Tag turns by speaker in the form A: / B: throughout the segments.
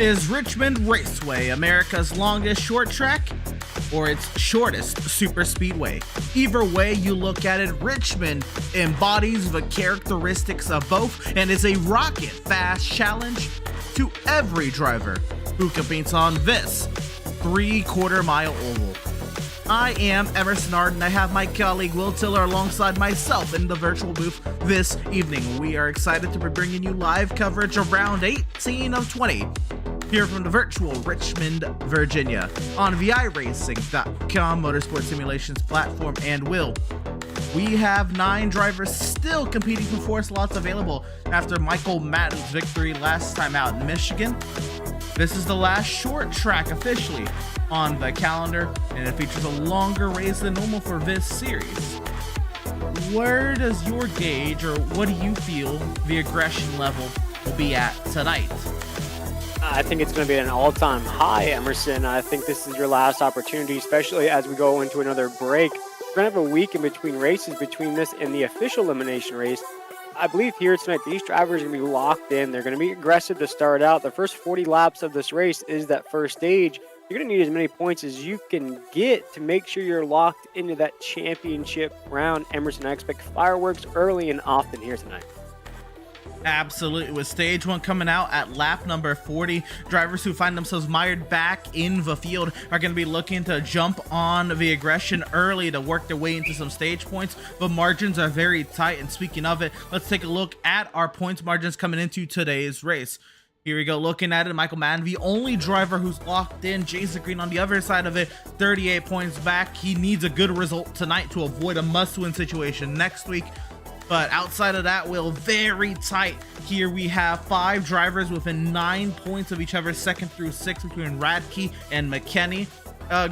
A: Is Richmond Raceway America's longest short track or its shortest super speedway? Either way you look at it, Richmond embodies the characteristics of both and is a rocket fast challenge to every driver who competes on this 3/4 mile oval. I am Emerson Arden. I have my colleague Will Tiller alongside myself in the virtual booth this evening. We are excited to be bringing you live coverage of round 18 of 20 here from the virtual Richmond, Virginia on the iRacing.com motorsport simulations platform. And Will, we have 9 drivers still competing for 4 slots available after Michael Madden's victory last time out in Michigan. This is the last short track officially on the calendar, and it features a longer race than normal for this series. Where does your gauge, or what do you feel the aggression level will be at tonight?
B: I think it's going to be an all-time high, Emerson. I think this is your last opportunity, especially as we go into another break. We're going to have a week in between races between this and the official elimination race. I believe here tonight, these drivers are going to be locked in. They're going to be aggressive to start out. The first 40 laps of this race is that first stage. You're going to need as many points as you can get to make sure you're locked into that championship round. Emerson, I expect fireworks early and often here tonight.
A: Absolutely. With stage 1 coming out at lap number 40, drivers who find themselves mired back in the field are going to be looking to jump on the aggression early to work their way into some stage points. The margins are very tight, and speaking of it, let's take a look at our points margins coming into today's race. Here we go, looking at it, Michael Madden, the only driver who's locked in. Jason Green on the other side of it, 38 points back. He needs a good result tonight to avoid a must-win situation next week. But outside of that, Will, very tight. Here we have 5 drivers within 9 points of each other, 2nd through 6th between Radke and McKinney.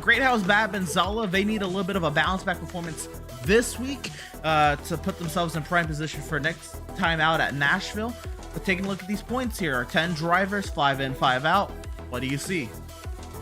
A: Greathouse, Bab, and Zala, they need a little bit of a bounce back performance this week to put themselves in prime position for next time out at Nashville. But taking a look at these points here, 10 drivers, 5 in, 5 out. What do you see?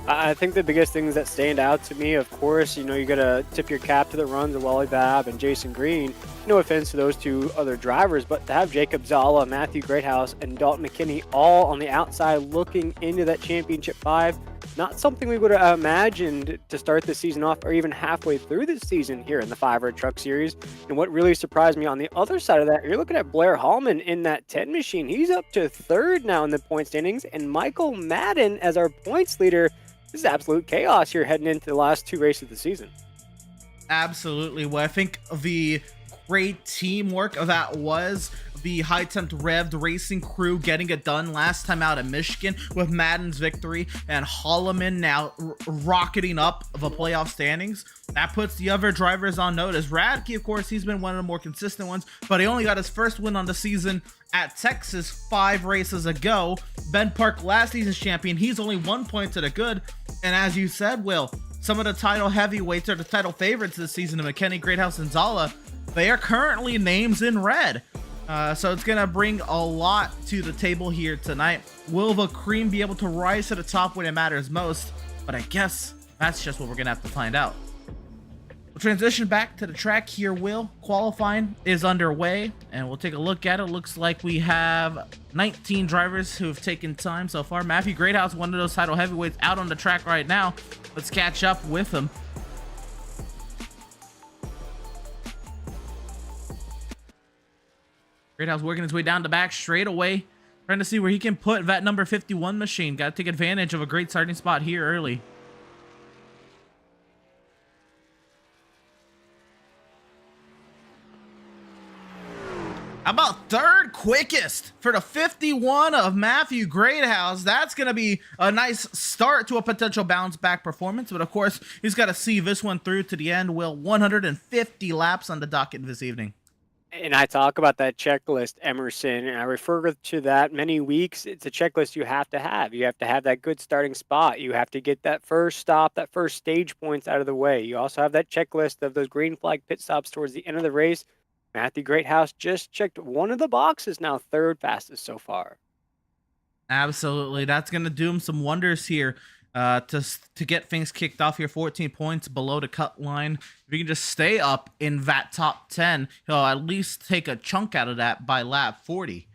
B: I think the biggest things that stand out to me, of course, you got to tip your cap to the runs of Wally Babb and Jason Green. No offense to those 2 other drivers, but to have Jacob Zala, Matthew Greathouse, and Dalton McKinney all on the outside looking into that championship 5, not something we would have imagined to start the season off or even halfway through this season here in the Fiverr Truck Series. And what really surprised me on the other side of that, you're looking at Blair Hallman in that 10 machine. He's up to 3rd now in the point standings, and Michael Madden as our points leader. This is absolute chaos here heading into the last 2 races of the season.
A: Absolutely. Well, I think the great teamwork of that was the high temp revved racing crew getting it done last time out in Michigan with Madden's victory and Holloman now rocketing up the playoff standings. That puts the other drivers on notice. Radke, of course, he's been one of the more consistent ones, but he only got his first win on the season at Texas 5 races ago. Ben Park, last season's champion, he's only 1 point to the good. And as you said, Will, some of the title heavyweights are the title favorites this season, McKinney, Greathouse, and Zala. They are currently names in red. So it's going to bring a lot to the table here tonight. Will the cream be able to rise to the top when it matters most? But I guess that's just what we're going to have to find out. We'll transition back to the track here, Will. Qualifying is underway, and we'll take a look at it. Looks like we have 19 drivers who have taken time so far. Matthew Greathouse, one of those title heavyweights, out on the track right now. Let's catch up with him. Greathouse working his way down the back straight away, trying to see where he can put that number 51 machine. Got to take advantage of a great starting spot here early. How about 3rd quickest for the 51 of Matthew Greathouse? That's going to be a nice start to a potential bounce back performance. But of course, he's got to see this one through to the end. Will, 150 laps on the docket this evening.
B: And I talk about that checklist, Emerson, and I refer to that many weeks. It's a checklist you have to have. You have to have that good starting spot. You have to get that first stop, that first stage points out of the way. You also have that checklist of those green flag pit stops towards the end of the race. Matthew Greathouse just checked one of the boxes, now 3rd fastest so far.
A: Absolutely. That's going to do him some wonders here. To get things kicked off here. 14 points below the cut line. If you can just stay up in that top 10, he'll at least take a chunk out of that by lap 40.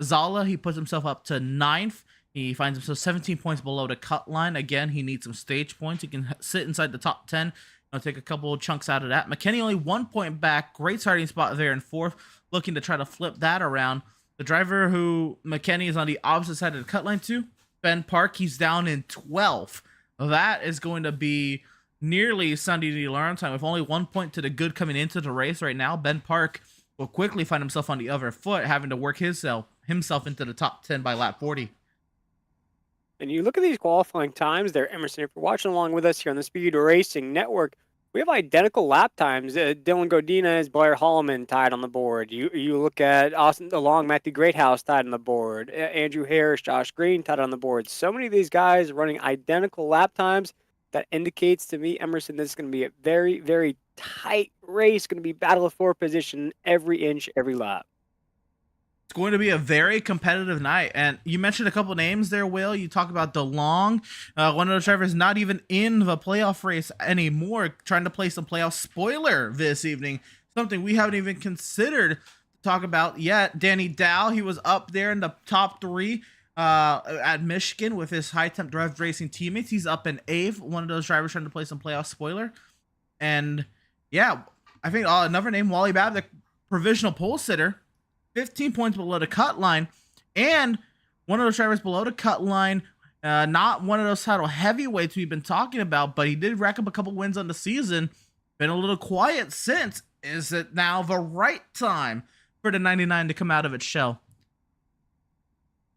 A: Zala, he puts himself up to 9th. He finds himself 17 points below the cut line. Again, he needs some stage points. He can sit inside the top 10. I'll take a couple of chunks out of that. McKinney only 1 point back. Great starting spot there in fourth. Looking to try to flip that around. The driver who McKinney is on the opposite side of the cut line to, Ben Park, he's down in 12th. That is going to be nearly Sunday to learn time. With only 1 point to the good coming into the race right now, Ben Park will quickly find himself on the other foot, having to work himself into the top 10 by lap 40.
B: And you look at these qualifying times there, Emerson, if you're watching along with us here on the Speed Racing Network, we have identical lap times. Dylan Godinez, Blair Holloman tied on the board. You look at Austin DeLong, Matthew Greathouse tied on the board. Andrew Harris, Josh Green tied on the board. So many of these guys running identical lap times. That indicates to me, Emerson, this is going to be a very, very tight race. Going to be battle for position every inch, every lap.
A: It's going to be a very competitive night. And you mentioned a couple names there, Will. You talk about DeLong, one of those drivers not even in the playoff race anymore, trying to place a playoff spoiler this evening. Something we haven't even considered to talk about yet. Danny Dow, he was up there in the top 3 at Michigan with his high temp drive racing teammates. He's up in 8th, one of those drivers trying to place some playoff spoiler. And yeah, I think another name, Wally Babb, the provisional pole sitter, 15 points below the cut line, and one of those drivers below the cut line, not one of those title heavyweights we've been talking about, but he did rack up a couple wins on the season. Been a little quiet since. Is it now the right time for the 99 to come out of its shell?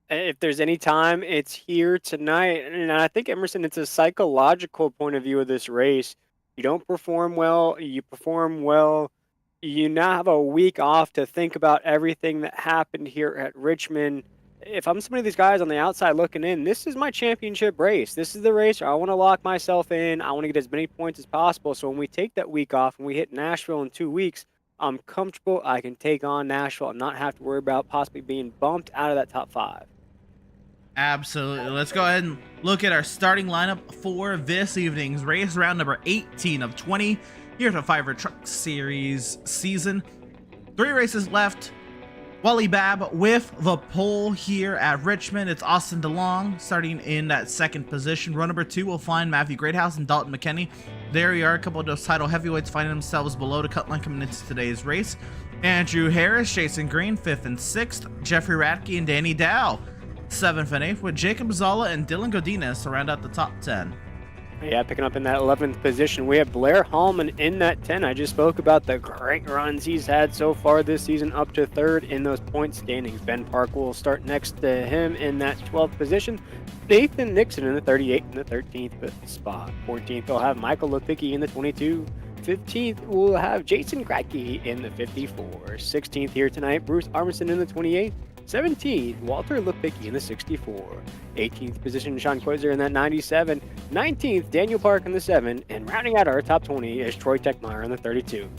B: If there's any time, it's here tonight. And I think, Emerson, it's a psychological point of view of this race. You don't perform well, you perform well. You now have a week off to think about everything that happened here at Richmond. If I'm some of these guys on the outside looking in, this is my championship race. This is the race where I want to lock myself in. I want to get as many points as possible. So when we take that week off and we hit Nashville in 2 weeks, I'm comfortable. I can take on Nashville and not have to worry about possibly being bumped out of that top 5.
A: Absolutely. Let's go ahead and look at our starting lineup for this evening's race, round number 18 of 20 here at the Fiverr Truck Series season. 3 races left. Wally Babb with the pole here at Richmond. It's Austin DeLong starting in that second position. Row number 2 will find Matthew Greathouse and Dalton McKinney. There you are, a couple of those title heavyweights finding themselves below the cut line coming into today's race. Andrew Harris, Jason Green, 5th and 6th. Jeffrey Radke and Danny Dow, 7th and 8th, with Jacob Zala and Dylan Godinez to round out the top 10.
B: Yeah, picking up in that 11th position, we have Blair Hallman in that 10. I just spoke about the great runs he's had so far this season, up to 3rd in those point standings. Ben Park will start next to him in that 12th position. Nathan Nixon in the 38th and the 13th spot. 14th, we'll have Michael Lipicki in the 22. 15th, we'll have Jason Kratke in the 54. 16th here tonight, Bruce Armisen in the 28th. 17th, Walter Lipicki in the 64. 18th position, Sean Koiser in that 97. 19th, Daniel Park in the 7. And rounding out our top 20 is Troy Techmeyer in the 32.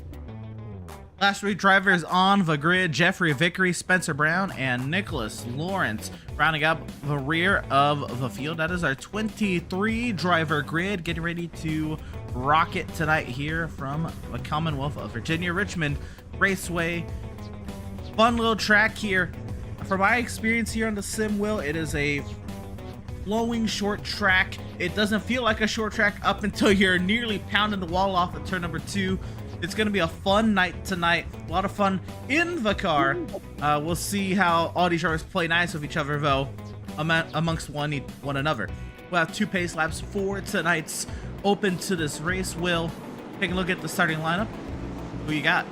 A: Last 3 drivers on the grid: Jeffrey Vickery, Spencer Brown, and Nicholas Lawrence. Rounding up the rear of the field, that is our 23 driver grid, getting ready to rock it tonight here from the Commonwealth of Virginia, Richmond Raceway. Fun little track here. From my experience here on the sim, Will, it is a flowing short track. It doesn't feel like a short track up until you're nearly pounding the wall off at turn number 2. It's going to be a fun night tonight. A lot of fun in the car. We'll see how all these drivers play nice with each other, though, amongst one another. We'll have 2 pace laps for tonight's open to this race. Will, take a look at the starting lineup. Who you got?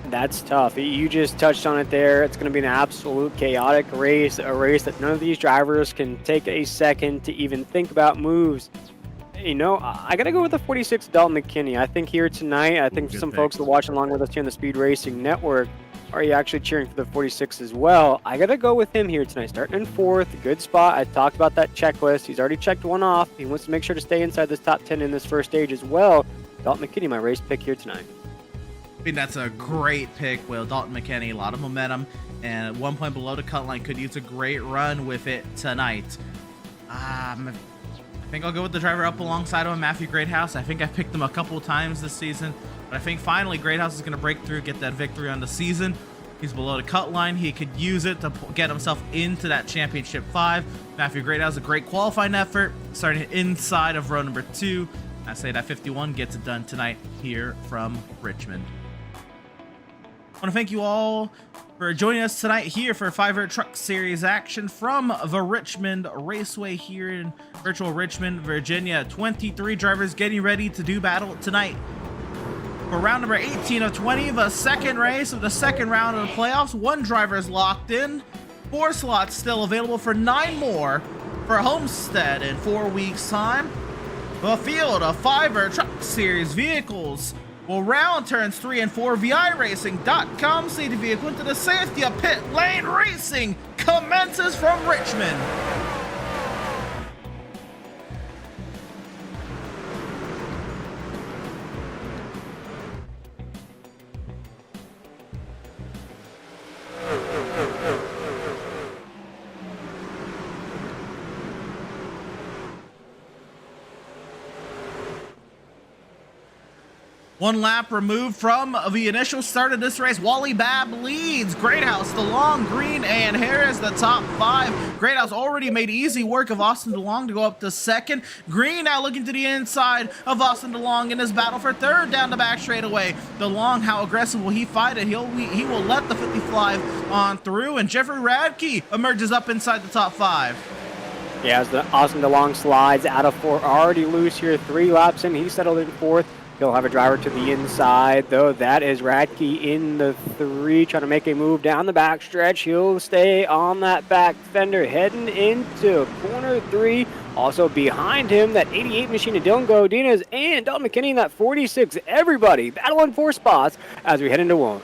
B: That's tough. You just touched on it there. It's going to be an absolute chaotic race, a race that none of these drivers can take a second to even think about moves. You know, I got to go with the 46 Dalton McKinney. I think here tonight, I think some folks that are watching along with us here on the Speed Racing Network are you actually cheering for the 46 as well. I got to go with him here tonight, starting in 4th. Good spot. I talked about that checklist. He's already checked one off. He wants to make sure to stay inside this top 10 in this first stage as well. Dalton McKinney, my race pick here tonight.
A: I think that's a great pick, Will. Dalton McKinney, a lot of momentum, and at 1 point below the cut line, could use a great run with it tonight. I think I'll go with the driver up alongside him, Matthew Greathouse. I think I picked him a couple of times this season, but I think finally Greathouse is going to break through, get that victory on the season. He's below the cut line. He could use it to get himself into that championship 5. Matthew Greathouse, a great qualifying effort, starting inside of row number 2. I say that 51 gets it done tonight here from Richmond. I want to thank you all for joining us tonight here for Fiverr Truck Series action from the Richmond Raceway here in virtual Richmond, Virginia. 23 drivers getting ready to do battle tonight. For round number 18 of 20, the second race of the second round of the playoffs. 1 driver is locked in. 4 slots still available for 9 more for Homestead in 4 weeks' time. The field of Fiverr Truck Series vehicles will round turns 3 and 4 via iRacing.com. See the vehicle into the safety of pit lane racing commences from Richmond. One lap removed from the initial start of this race. Wally Babb leads. Greathouse, DeLong, Green, and Harris, the top 5. Greathouse already made easy work of Austin DeLong to go up to second. Green now looking to the inside of Austin DeLong in his battle for third down the back straightaway. DeLong, how aggressive will he fight it? He will let the 55 on through, and Jeffrey Radke emerges up inside the top 5.
B: Yeah, as the Austin DeLong slides out of 4, already loose here. 3 laps in, he settled in 4th. He'll have a driver to the inside, though. That is Radke in the 3, trying to make a move down the back stretch. He'll stay on that back fender, heading into corner 3. Also behind him, that 88 machine of Dylan Godinez and Don McKinney in that 46. Everybody battling for spots as we head into 1.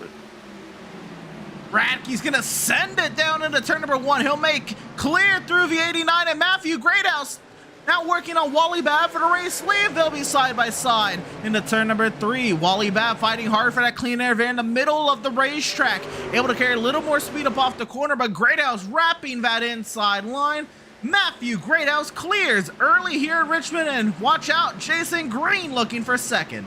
A: Radke's gonna send it down into turn number 1. He'll make clear through the 89, and Matthew Greathouse now working on Wally Babb for the race lead. They'll be side by side into turn number 3. Wally Babb fighting hard for that clean air van in the middle of the racetrack. Able to carry a little more speed up off the corner, but Greathouse wrapping that inside line. Matthew Greathouse clears early here in Richmond, and watch out, Jason Green looking for second.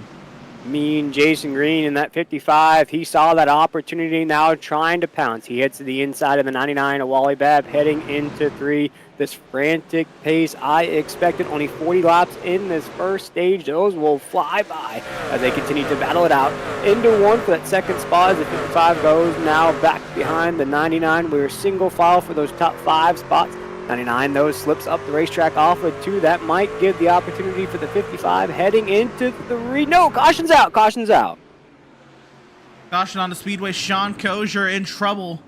B: Mean Jason Green in that 55. He saw that opportunity, now trying to pounce. He hits to the inside of the 99 of Wally Babb, heading into 3. This frantic pace, I expected only 40 laps in this first stage. Those will fly by as they continue to battle it out into 1 for that second spot as the 55 goes now back behind the 99. We're single file for those top 5 spots. 99, though, slips up the racetrack off of 2. That might give the opportunity for the 55 heading into 3. No, caution's out, caution's out.
A: Caution on the speedway. Sean Kozier in trouble.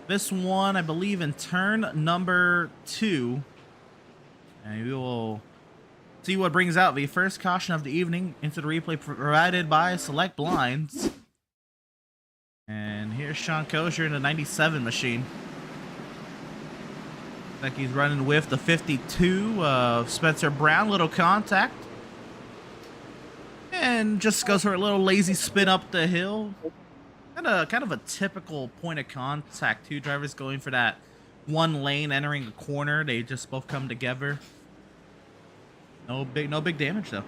A: This one, I believe, in turn number 2. And we will see what brings out the first caution of the evening into the replay provided by Select Blinds. And here's Sean Kozier in the 97 machine. Like he's running with the 52 of Spencer Brown. Little contact. And just goes for a little lazy spin up the hill. Kind of a typical point of contact. 2 drivers going for that 1 lane entering a corner. They just both come together. No big damage though.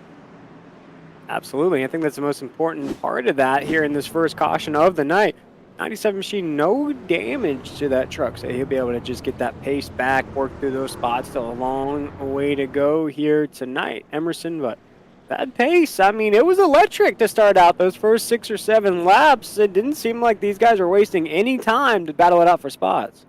B: Absolutely. I think that's the most important part of that here in this first caution of the night. 97 machine, no damage to that truck, so he'll be able to just get that pace back, work through those spots. Still a long way to go here tonight, Emerson, but that pace, I mean, it was electric to start out those first 6 or 7 laps. It didn't seem like these guys were wasting any time to battle it out for spots.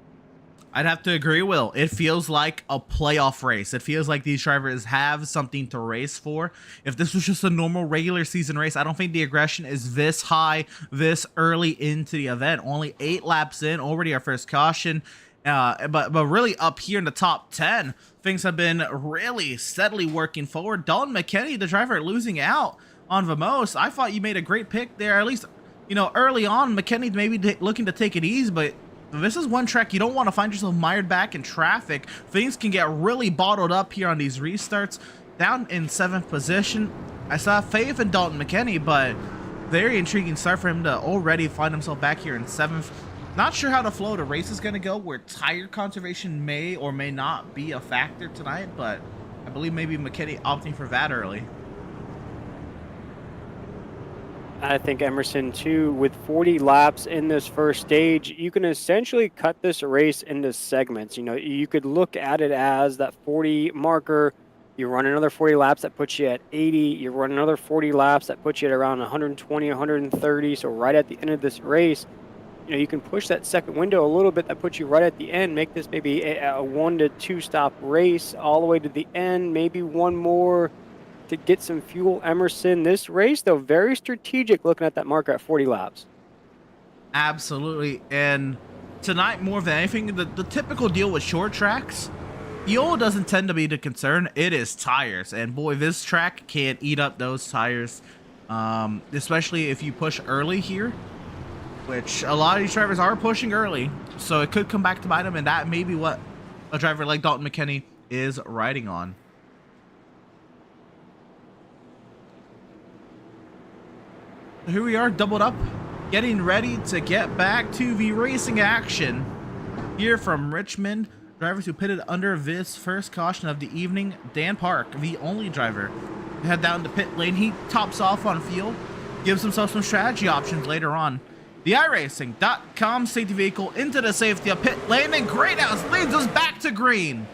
A: I'd have to agree, Will. It feels like a playoff race. It feels like these drivers have something to race for. If this was just a normal regular season race, I don't think the aggression is this high this early into the event. Only 8 laps in, already our first caution. But really up here in the top 10, things have been really steadily working forward. Dalton McKinney, the driver, losing out on the most. I thought you made a great pick there. At least, early on, McKinney maybe looking to take it easy, but this is one track you don't want to find yourself mired back in traffic. Things can get really bottled up here on these restarts. Down in 7th position, I still have faith in Dalton McKinney, but very intriguing start for him to already find himself back here in 7th. Not sure how the flow of the race is going to go, where tire conservation may or may not be a factor tonight, but I believe maybe McKinney opting for that early.
B: I think Emerson too, with 40 laps in this first stage, you can essentially cut this race into segments. You know, you could look at it as that 40 marker. You run another 40 laps, that puts you at 80. You run another 40 laps, that puts you at around 120, 130. So right at the end of this race, you know, you can push that second window a little bit. That puts you right at the end. Make this maybe a 1 to 2 stop race all the way to the end. Maybe one more to get some fuel. Emerson, this race, though, very strategic looking at that marker at 40 laps.
A: Absolutely. And tonight, more than anything, the typical deal with short tracks, fuel doesn't tend to be the concern. It is tires. And boy, this track can't eat up those tires, especially if you push early here, which a lot of these drivers are pushing early. So it could come back to bite them. And that may be what a driver like Dalton McKinney is riding on. Here we are, doubled up, getting ready to get back to the racing action here from Richmond. Drivers who pitted under this first caution of the evening. Dan Park, the only driver to head down to pit lane. He tops off on fuel, gives himself some strategy options later on. The iRacing.com safety vehicle into the safety of pit lane, and Greathouse leads us back to green.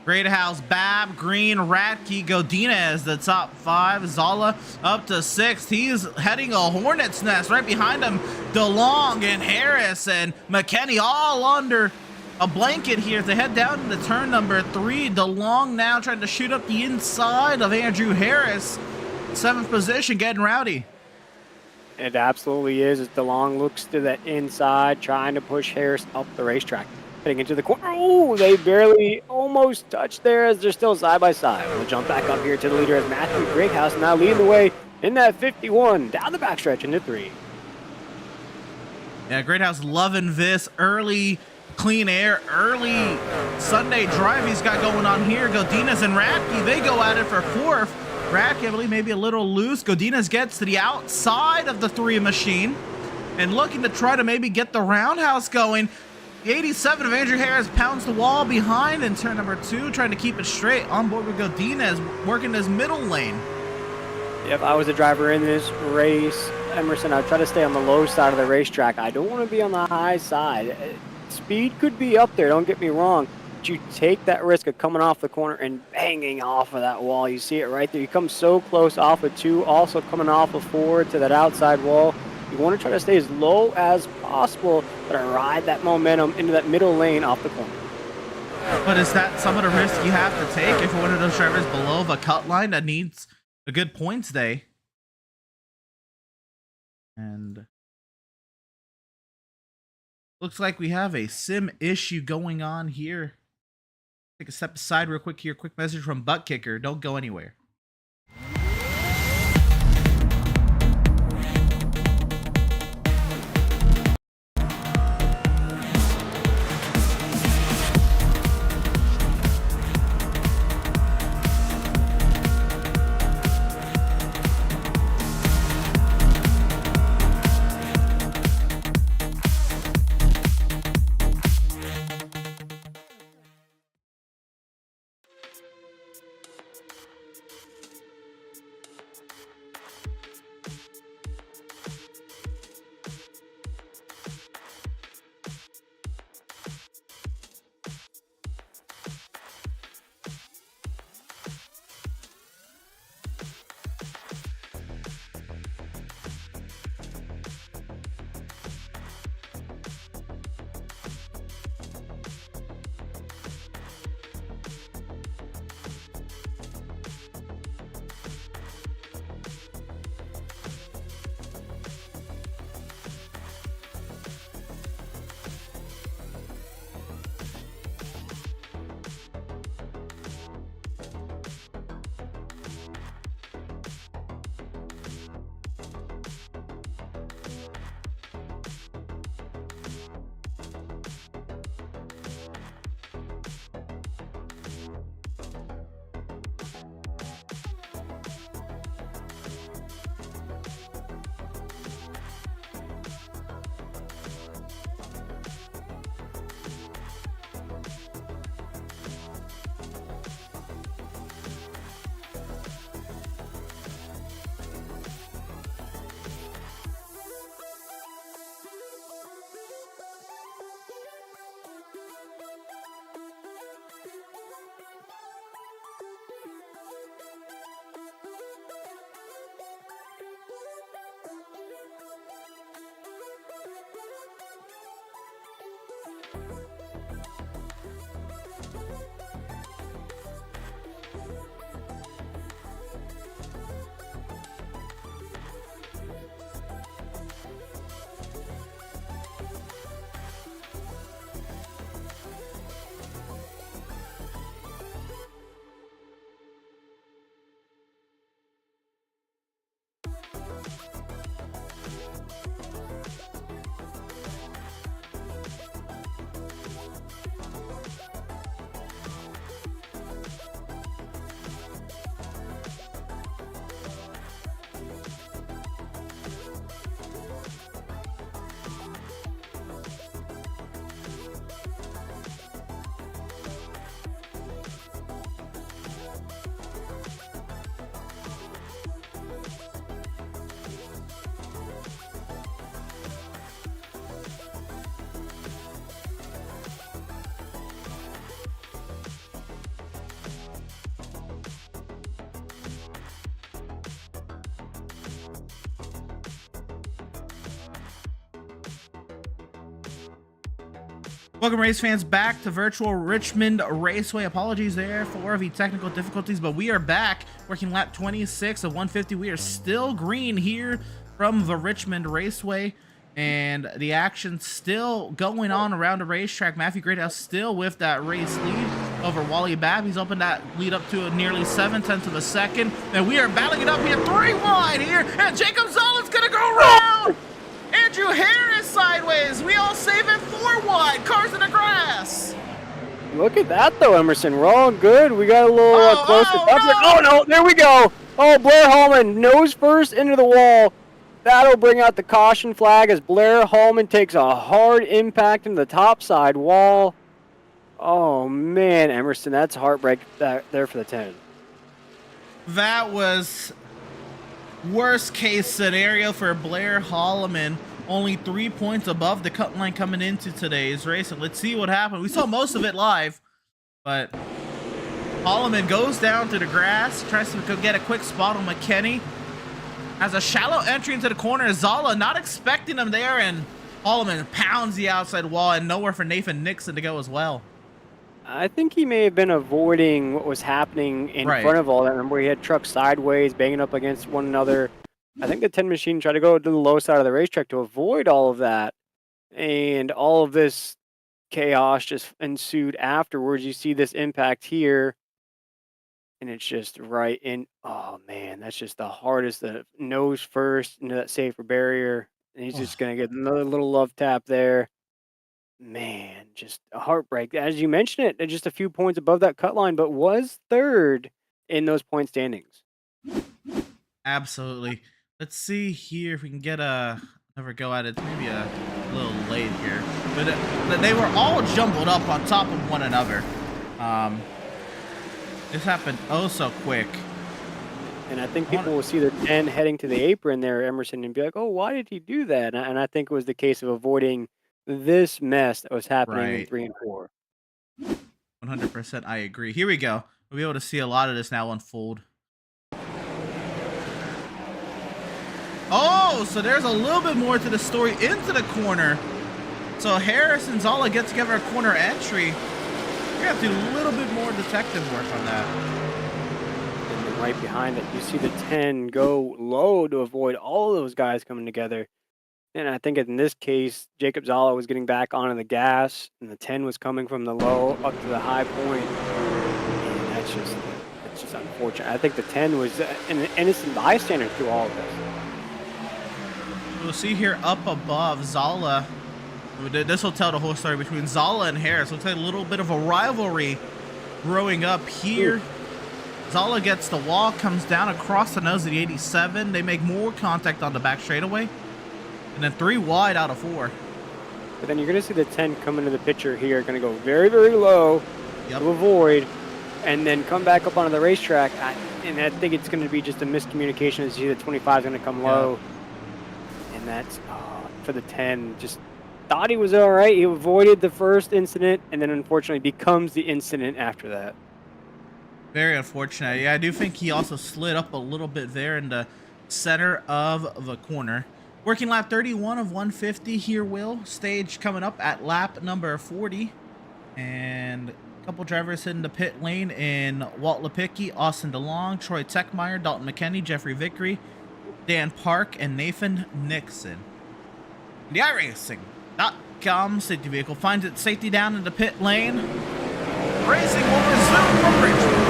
A: Greathouse, Bab, Green, Radke, Godinez, the top 5. Zala up to 6th. He's heading a hornet's nest. Right behind him, DeLong and Harris and McKinney all under a blanket here to head down into turn number 3. DeLong now trying to shoot up the inside of Andrew Harris. 7th position, getting rowdy.
B: It absolutely is, as DeLong looks to the inside, trying to push Harris up the racetrack. Heading into the corner. Oh, they barely almost touched there as they're still side by side. We'll jump back up here to the leader as Matthew Greathouse now leading the way in that 51 down the backstretch into 3.
A: Yeah, Greathouse loving this early clean air, early Sunday drive he's got going on here. Godinez and Radke, they go at it for 4th. Radke, I believe, maybe a little loose. Godinez gets to the outside of the 3 machine and looking to try to maybe get the roundhouse going. The 87 of Andrew Harris pounds the wall behind in turn number 2, trying to keep it straight. On board with Godinez, working his middle lane.
B: If I was a driver in this race, Emerson, I'd try to stay on the low side of the racetrack. I don't want to be on the high side. Speed could be up there, don't get me wrong. But you take that risk of coming off the corner and banging off of that wall. You see it right there. You come so close off of 2, also coming off of 4 to that outside wall. You want to try to stay as low as possible, but ride that momentum into that middle lane off the corner.
A: But is that some of the risk you have to take if you're one of those drivers below the cut line that needs a good points day? And looks like we have a sim issue going on here. Take a step aside real quick here. Quick message from Butt Kicker. Don't go anywhere. Welcome, race fans, back to virtual Richmond Raceway. Apologies there for the technical difficulties, but we are back working lap 26 of 150. We are still green here from the Richmond Raceway, and the action still going on around the racetrack. Matthew Greathouse still with that race lead over Wally Babb. He's opened that lead up to a nearly 7/10 of a second, and we are battling it up here 3 wide here, and Jacob Zoll's gonna go around. Andrew Harris sideways. We all save it 4 wide. Cars in the grass.
B: Look at that, though, Emerson. We're all good. We got a little close to
A: no.
B: Oh, no. There we go. Oh, Blair Hallman nose first into the wall. That'll bring out the caution flag as Blair Hallman takes a hard impact into the top side wall. Oh, man, Emerson, that's heartbreak there for the 10.
A: That was worst case scenario for Blair Holloman. Only 3 points above the cut line coming into today's race. And let's see what happened. We saw most of it live, but Holloman goes down to the grass, tries to go get a quick spot on McKinney. Has a shallow entry into the corner. Zolla not expecting him there, and Holloman pounds the outside wall, and nowhere for Nathan Nixon to go as well.
B: I think he may have been avoiding what was happening in front of all that. Remember, he had trucks sideways, banging up against one another. I think the 10 machine tried to go to the low side of the racetrack to avoid all of that. And all of this chaos just ensued afterwards. You see this impact here, and it's just right in. Oh, man, that's just the hardest. The nose first into that safer barrier. And he's just going to get another little love tap there. Man, just a heartbreak. As you mentioned it, just a few points above that cut line, but was third in those point standings.
A: Absolutely. Let's see here if we can get another go at it. It's maybe a little late here, but they were all jumbled up on top of one another. This happened oh so quick.
B: And I think people will see the 10 heading to the apron there, Emerson, and be like, oh, why did he do that? And I think it was the case of avoiding this mess that was happening in 3 and 4.
A: 100%, I agree. Here we go. We'll be able to see a lot of this now unfold. Oh, so there's a little bit more to the story into the corner. So Harris and Zolla get together a corner entry. We have to do a little bit more detective work on that.
B: And then right behind it, you see the 10 go low to avoid all of those guys coming together. And I think in this case, Jacob Zolla was getting back onto the gas, and the 10 was coming from the low up to the high point. And that's just unfortunate. I think the 10 was an innocent bystander through all of this.
A: We'll see here up above, Zolla. This will tell the whole story between Zolla and Harris. Looks like a little bit of a rivalry growing up here. Zolla gets the wall, comes down across the nose of the 87. They make more contact on the back straightaway. And then 3 wide out of 4.
B: But then you're going to see the 10 come into the picture here. Going to go very, very low to avoid, and then come back up onto the racetrack. And I think it's going to be just a miscommunication as you see the 25 is going to come low. And that's for the 10. Just thought he was all right. He avoided the first incident, and then unfortunately becomes the incident after that.
A: Very unfortunate. Yeah, I do think he also slid up a little bit there in the center of the corner. Working lap 31 of 150 here, Will. Stage coming up at lap number 40. And a couple drivers hitting the pit lane in Walt Lipicki, Austin DeLong, Troy Techmeyer, Dalton McKinney, Jeffrey Vickery, Dan Park, and Nathan Nixon. The iRacing.com safety vehicle finds its safety down in the pit lane. Racing will resume from Richmond.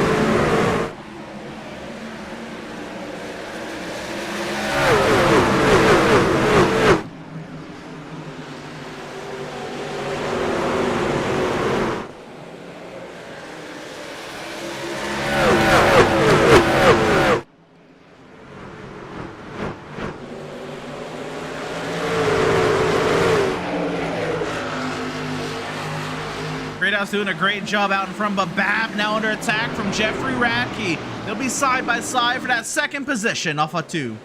A: Greathouse doing a great job out in front, but Babb now under attack from Jeffrey Radke. They'll be side by side for that second position off of 2.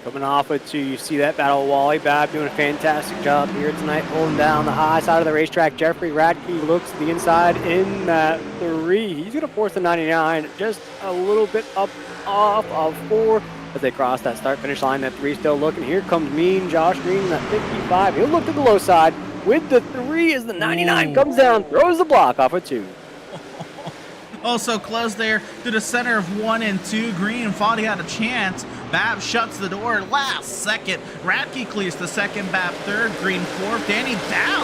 B: Coming off of 2, you see that battle. Wally Babb doing a fantastic job here tonight, holding down the high side of the racetrack. Jeffrey Radke looks to the inside in that 3. He's going to force the 99, just a little bit up off of 4 as they cross that start-finish line. That 3 still looking. Here comes Mean Josh Green in that 55. He'll look to the low side. with the 3 as the 99
A: Ooh.
B: comes down, throws the block off a 2.
A: Oh, so close there to the center of 1 and 2. Green thought he had a chance. Bab shuts the door last second. Radke clears the second, Bab third, Green fourth. Danny Dow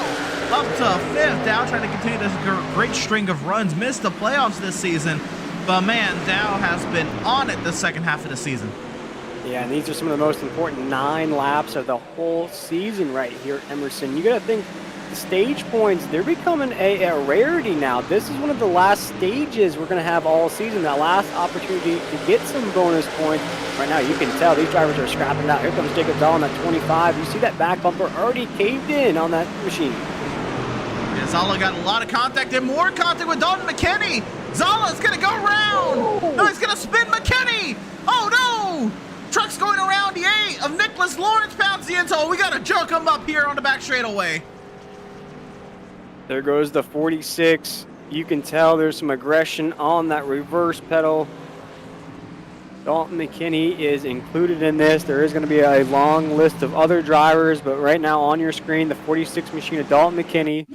A: up to fifth. Dow trying to continue this great string of runs. Missed the playoffs this season, but man, Dow has been on it the second half of the season.
B: Yeah, and these are some of the most important 9 laps of the whole season right here at Emerson. You got to think the stage points, they're becoming a rarity now. This is one of the last stages we're going to have all season, that last opportunity to get some bonus points. Right now, you can tell these drivers are scrapping out. Here comes Jacob Zala on that 25. You see that back bumper already caved in on that machine.
A: Yeah, Zala got a lot of contact and more contact with Dalton McKinney. Zala's going to go around.
B: Oh.
A: No, he's going to spin McKinney. Oh, no. Truck's going around the 8 of Nicholas Lawrence, pounds the insole. We got to junk him up here on the back straightaway.
B: There goes the 46. You can tell there's some aggression on that reverse pedal. Dalton McKinney is included in this. There is going to be a long list of other drivers, but right now on your screen, the 46 machine of Dalton McKinney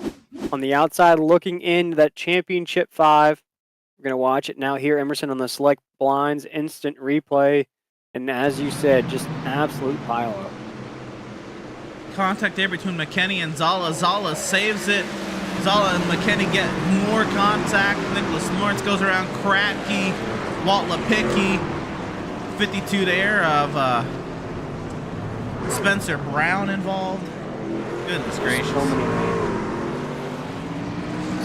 B: on the outside looking into that championship 5. We're going to watch it now here, Emerson, on the select blinds instant replay. And as you said, just absolute pile up.
A: Contact there between McKinney and Zala. Zala saves it. Zala and McKinney get more contact. Nicholas Lawrence goes around Kratky, Walt Lepicki. 52 there of Spencer Brown involved. Goodness gracious.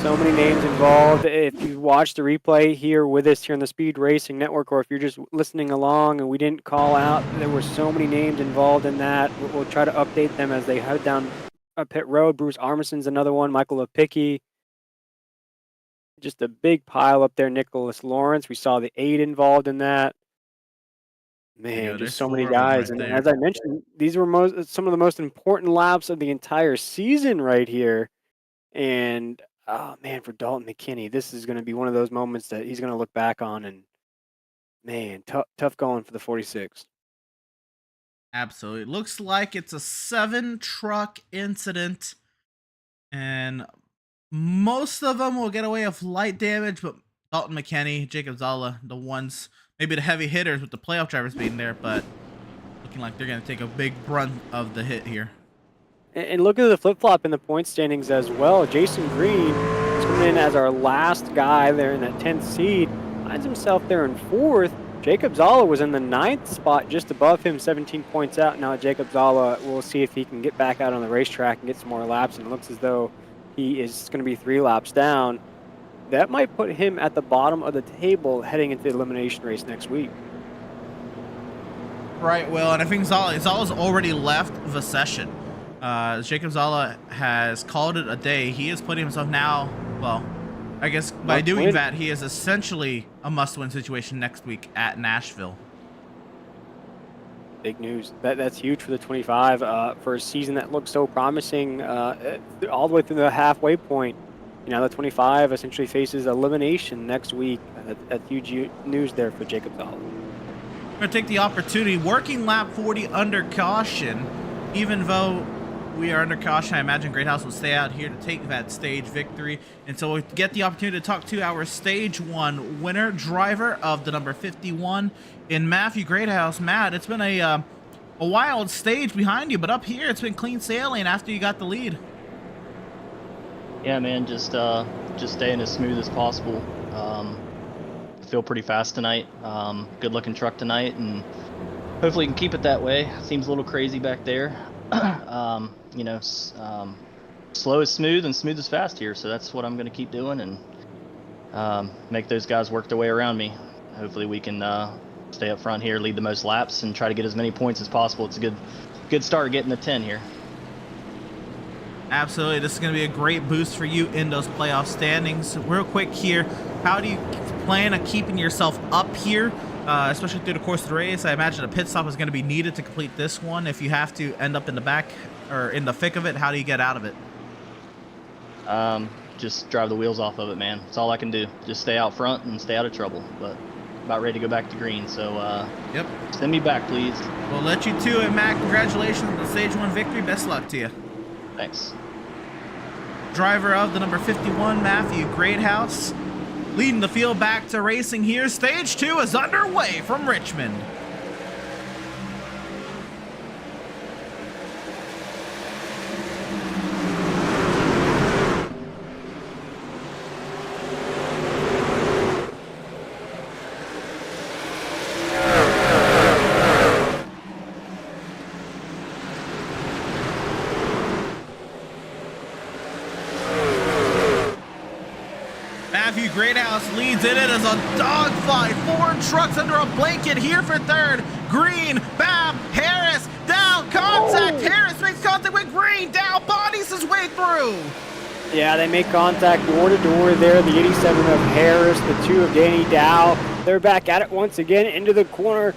B: So many names involved. If you watch the replay here with us here on the Speed Racing Network, or if you're just listening along and we didn't call out, there were so many names involved in that. We'll try to update them as they head down pit road. Bruce Armison's another one. Michael Lepicki. Just a big pile up there. Nicholas Lawrence. We saw the 8 involved in that. Man, just so many guys. And as I mentioned, these were some of the most important laps of the entire season right here. And oh man, for Dalton McKinney, this is going to be one of those moments that he's going to look back on, and man, tough going for the 46.
A: Absolutely. Looks like it's a 7-truck incident, and most of them will get away with light damage, but Dalton McKinney, Jacob Zala, the ones, maybe the heavy hitters with the playoff drivers being there, but looking like they're going to take a big brunt of the hit here.
B: And look at the flip-flop in the point standings as well. Jason Green is coming in as our last guy there in that 10th seed. Finds himself there in 4th. Jacob Zala was in the 9th spot, just above him, 17 points out. Now Jacob Zala, we'll see if he can get back out on the racetrack and get some more laps. And it looks as though he is going to be 3 laps down. That might put him at the bottom of the table heading into the elimination race next week.
A: Right, Will, and I think Zala's already left the session. Jacob Zala has called it a day. He is putting himself now, well, I guess by doing that, he is essentially a must-win situation next week at Nashville.
B: Big news. That's huge for the 25 for a season that looks so promising all the way through the halfway point. You know, the 25 essentially faces elimination next week. That's huge news there for Jacob Zala.
A: We're going to take the opportunity, working lap 40 under caution, even though we are under caution. I imagine Greathouse will stay out here to take that stage victory. And so we'll get the opportunity to talk to our stage 1 winner, driver of the number 51 in Matthew Greathouse. Matt, it's been a wild stage behind you, but up here it's been clean sailing after you got the lead.
C: Yeah, man, just staying as smooth as possible. Feel pretty fast tonight. Good looking truck tonight, and hopefully can keep it that way. Seems a little crazy back there. You know, slow is smooth and smooth is fast here, so that's what I'm going to keep doing, and make those guys work their way around me. Hopefully we can stay up front here, lead the most laps, and try to get as many points as possible. It's a good start getting the 10 here.
A: Absolutely. This is going to be a great boost for you in those playoff standings. Real quick here, how do you plan on keeping yourself up here, especially through the course of the race? I imagine a pit stop is going to be needed to complete this one. If you have to end up in the back or in the thick of it, how do you get out of it?
C: Just drive the wheels off of it, man. That's all I can do. Just stay out front and stay out of trouble. But about ready to go back to green, so
A: yep.
C: Send me back, please.
A: We'll let you to it, Matt. Congratulations on the stage 1 victory. Best luck to you.
C: Thanks.
A: driver of the number 51, Matthew Greathouse, leading the field back to racing here. Stage 2 is underway from Richmond. Matthew Greathouse leads in it as a dogfight. 4 trucks under a blanket here for third. Green, Bab, Harris, down, contact. Harris makes contact with Green, down, bodies his way through.
B: Yeah, they make contact door to door there. The 87 of Harris, the 2 of Danny Dow. They're back at it once again into the corner.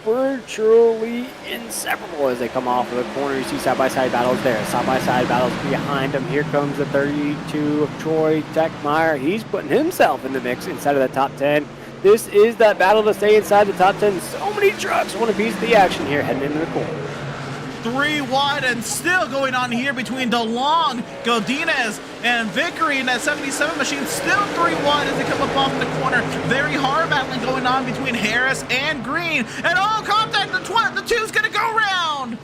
B: Virtually inseparable as they come off of the corner. You see side-by-side battles there. Side-by-side battles behind them. Here comes the 32 of Troy Techmeyer. He's putting himself in the mix inside of the top 10. This is that battle to stay inside the top 10. So many trucks want a piece of the action here heading into the corner.
A: 3 wide and still going on here between DeLong, Godinez, and Vickery. And that 77 machine still 3 wide as they come up off the corner. Very hard battling going on between Harris and Green. And all contact, the 2's gonna go round.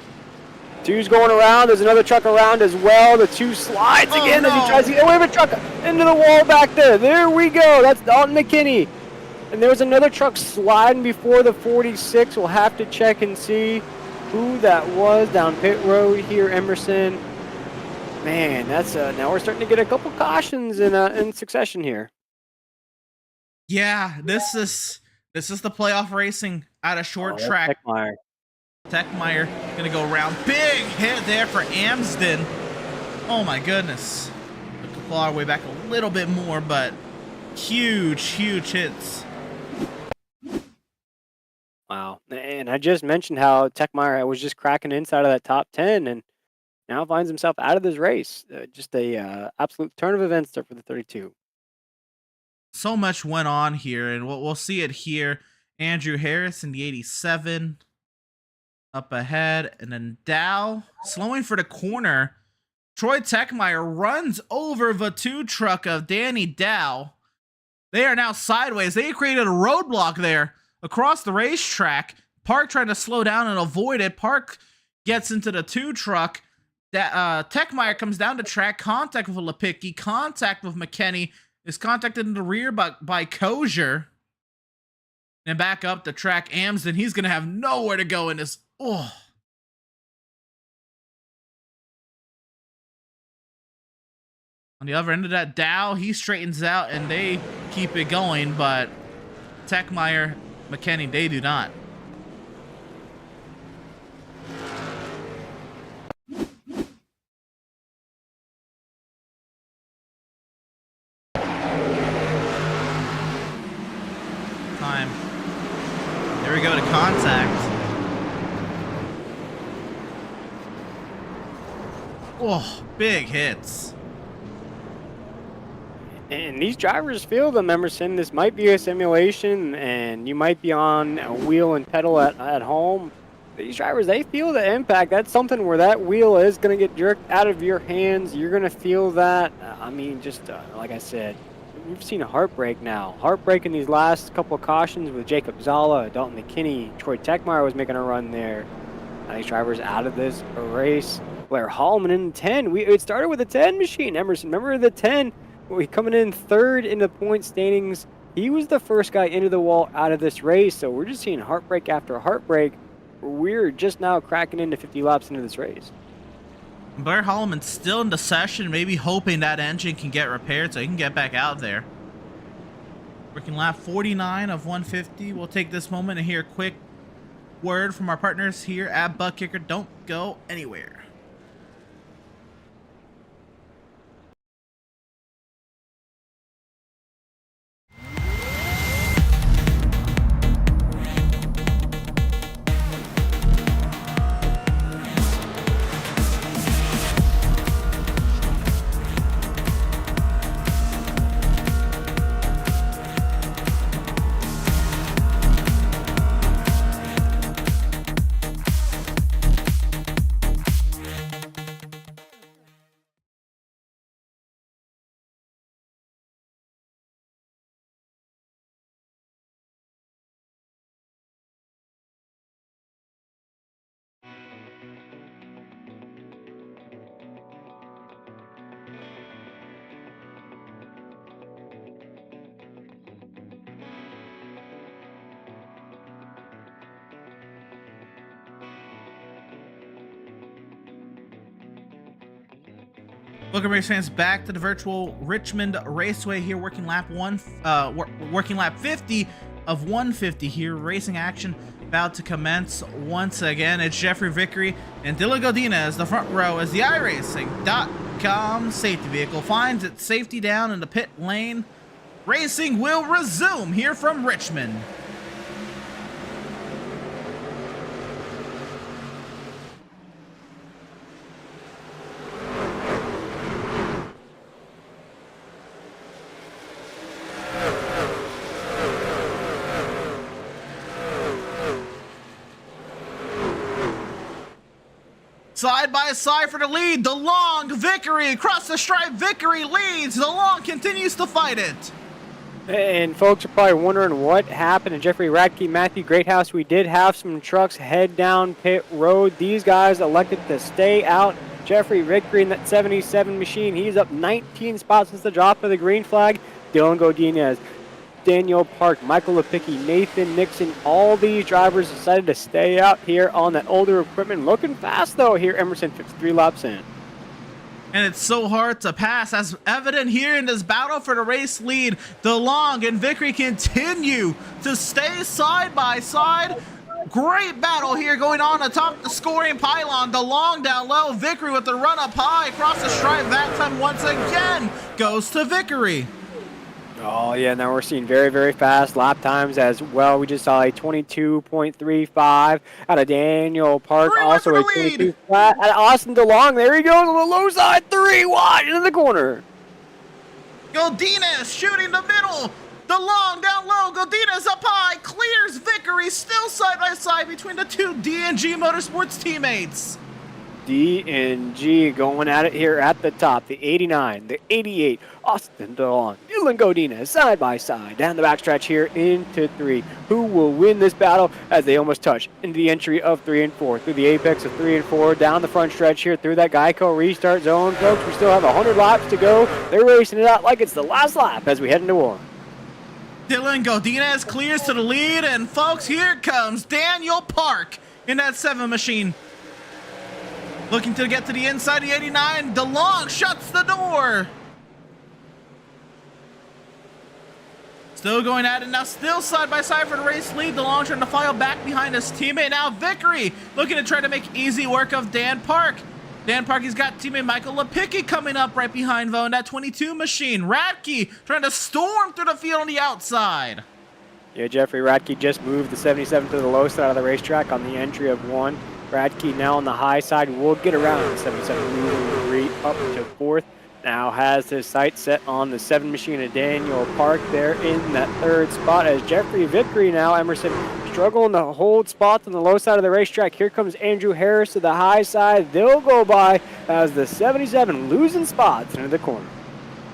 B: 2's going around. There's another truck around as well. The 2 slides again as he tries to get away with a truck into the wall back there. There we go. That's Dalton McKinney. And there was another truck sliding before the 46. We'll have to check and see who that was down pit road here, Emerson. Man, that's now we're starting to get a couple cautions in succession here.
A: Yeah, this is the playoff racing at a short track. Techmeyer gonna go around. Big hit there for Amsden. Oh my goodness. We have to claw our way back a little bit more, but huge hits.
B: Wow. And I just mentioned how Techmeyer was just cracking inside of that top 10 and now finds himself out of this race. Just a absolute turn of events there for the 32.
A: So much went on here, and we'll see it here. Andrew Harris in the 87 up ahead, and then Dow slowing for the corner. Troy Techmeyer runs over the 2 truck of Danny Dow. They are now sideways. They created a roadblock there across the racetrack. Park trying to slow down and avoid it. Park gets into the 2 truck. Techmeyer comes down the track, contact with Lepicki, contact with McKinney, is contacted in the rear by Kosher. And back up the track, Amsden, he's going to have nowhere to go in this. Oh. On the other end of that, Dow, he straightens out and they keep it going, but Techmeyer, McKinney, they do not. Time. There we go to contact. Oh, big hits.
B: And these drivers feel them, Emerson. This might be a simulation, and you might be on a wheel and pedal at home. These drivers, they feel the impact. That's something where that wheel is going to get jerked out of your hands. You're going to feel that. I mean, just like I said, we've seen a heartbreak now. Heartbreak in these last couple of cautions with Jacob Zala, Dalton McKinney, Troy Techmeyer was making a run there. These drivers out of this race. Blair Hallman in 10. It started with a 10 machine, Emerson. Remember the 10? We coming in 3rd in the point standings. He was the first guy into the wall out of this race. So we're just seeing heartbreak after heartbreak. We're just now cracking into 50 laps into this race.
A: Blair Holloman's still in the session, maybe hoping that engine can get repaired so he can get back out there. Working lap 49 of 150. We'll take this moment and hear a quick word from our partners here at Butt Kicker. Don't go anywhere. Welcome, race fans, back to the virtual Richmond Raceway here, working lap 50 of 150 here. Racing action about to commence once again. It's Jeffrey Vickery and Dylan Godinez, the front row, as the iRacing.com safety vehicle finds its safety down in the pit lane. Racing will resume here from Richmond. Side by side for the lead, DeLong, Vickery, across the stripe, Vickery leads, DeLong continues to fight it.
B: And folks are probably wondering what happened to Jeffrey Radke, Matthew Greathouse. We did have some trucks head down pit road. These guys elected to stay out. Jeffrey Vickery in that 77 machine, he's up 19 spots since the drop of the green flag. Dylan Godinez, Daniel Park, Michael Lepicki, Nathan Nixon, all these drivers decided to stay out here on that older equipment. Looking fast though here, Emerson, 53 laps in.
A: And it's so hard to pass, as evident here in this battle for the race lead. DeLong and Vickery continue to stay side by side. Great battle here going on atop the scoring pylon. DeLong down low, Vickery with the run up high across the stripe. That time once again goes to Vickery.
B: Oh, yeah, now we're seeing very, very fast lap times as well. We just saw a 22.35 out of Daniel Park. Also a 22 flat out of Austin DeLong. There he goes on the low side, 3 wide into the corner.
A: Godinez shooting the middle. DeLong down low, Godinez up high, clears Vickery, still side by side between the two D&G Motorsports teammates.
B: D&G going at it here at the top. The 89, the 88, Austin DeLong, Dylan Godinez side by side down the backstretch here into 3. Who will win this battle as they almost touch into the entry of 3 and 4 through the apex of 3 and 4 down the front stretch here through that Geico restart zone, folks. We still have 100 laps to go. They're racing it out like it's the last lap as we head into 1.
A: Dylan Godinez clears to the lead, and folks, here comes Daniel Park in that 7 machine. Looking to get to the inside of the 89. DeLong shuts the door. Still going at it now, still side by side for the race lead. DeLong trying to file back behind his teammate. Now Vickery looking to try to make easy work of Dan Park. Dan Park, he's got teammate Michael Lepicki coming up right behind Vo in that 22 machine. Radke trying to storm through the field on the outside.
B: Yeah, Jeffrey Radke just moved the 77 to the low side of the racetrack on the entry of 1. Radke now on the high side will get around the 77, moving 3 up to 4th. Now has his sights set on the 7 machine of Daniel Park there in that 3rd spot as Jeffrey Vickery now, Emerson, struggling to hold spots on the low side of the racetrack. Here comes Andrew Harris to the high side. They'll go by as the 77 losing spots into the corner.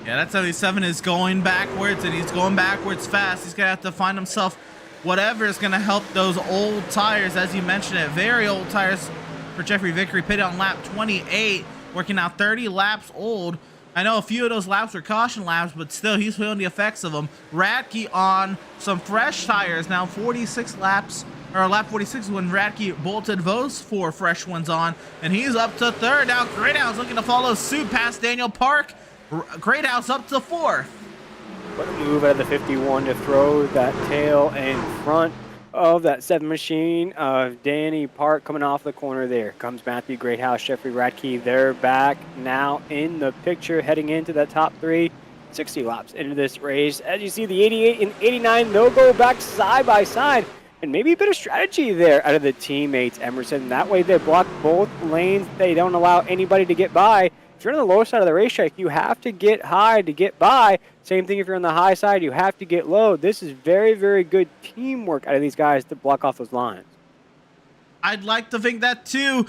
A: Yeah, that 77 is going backwards, and he's going backwards fast. He's going to have to find himself whatever is going to help those old tires, as you mentioned it. Very old tires for Jeffrey Vickery, pitted on lap 28, working out 30 laps old. I know a few of those laps were caution laps, but still, he's feeling the effects of them. Radke on some fresh tires, now 46 laps, or lap 46 when Radke bolted those 4 fresh ones on, and he's up to 3rd. Now Greathouse looking to follow suit past Daniel Park. Greathouse up to 4th.
B: What a move out of the 51 to throw that tail in front of that 7 machine of Danny Park coming off the corner there. Comes Matthew Greathouse, Jeffrey Radke. They're back now in the picture heading into that top 3. 60 laps into this race. As you see, the 88 and 89, they'll go back side by side. And maybe a bit of strategy there out of the teammates, Emerson. That way they block both lanes. They don't allow anybody to get by. If you're on the low side of the racetrack, you have to get high to get by. Same thing if you're on the high side, you have to get low. This is very, very good teamwork out of these guys to block off those lines.
A: I'd like to think that too,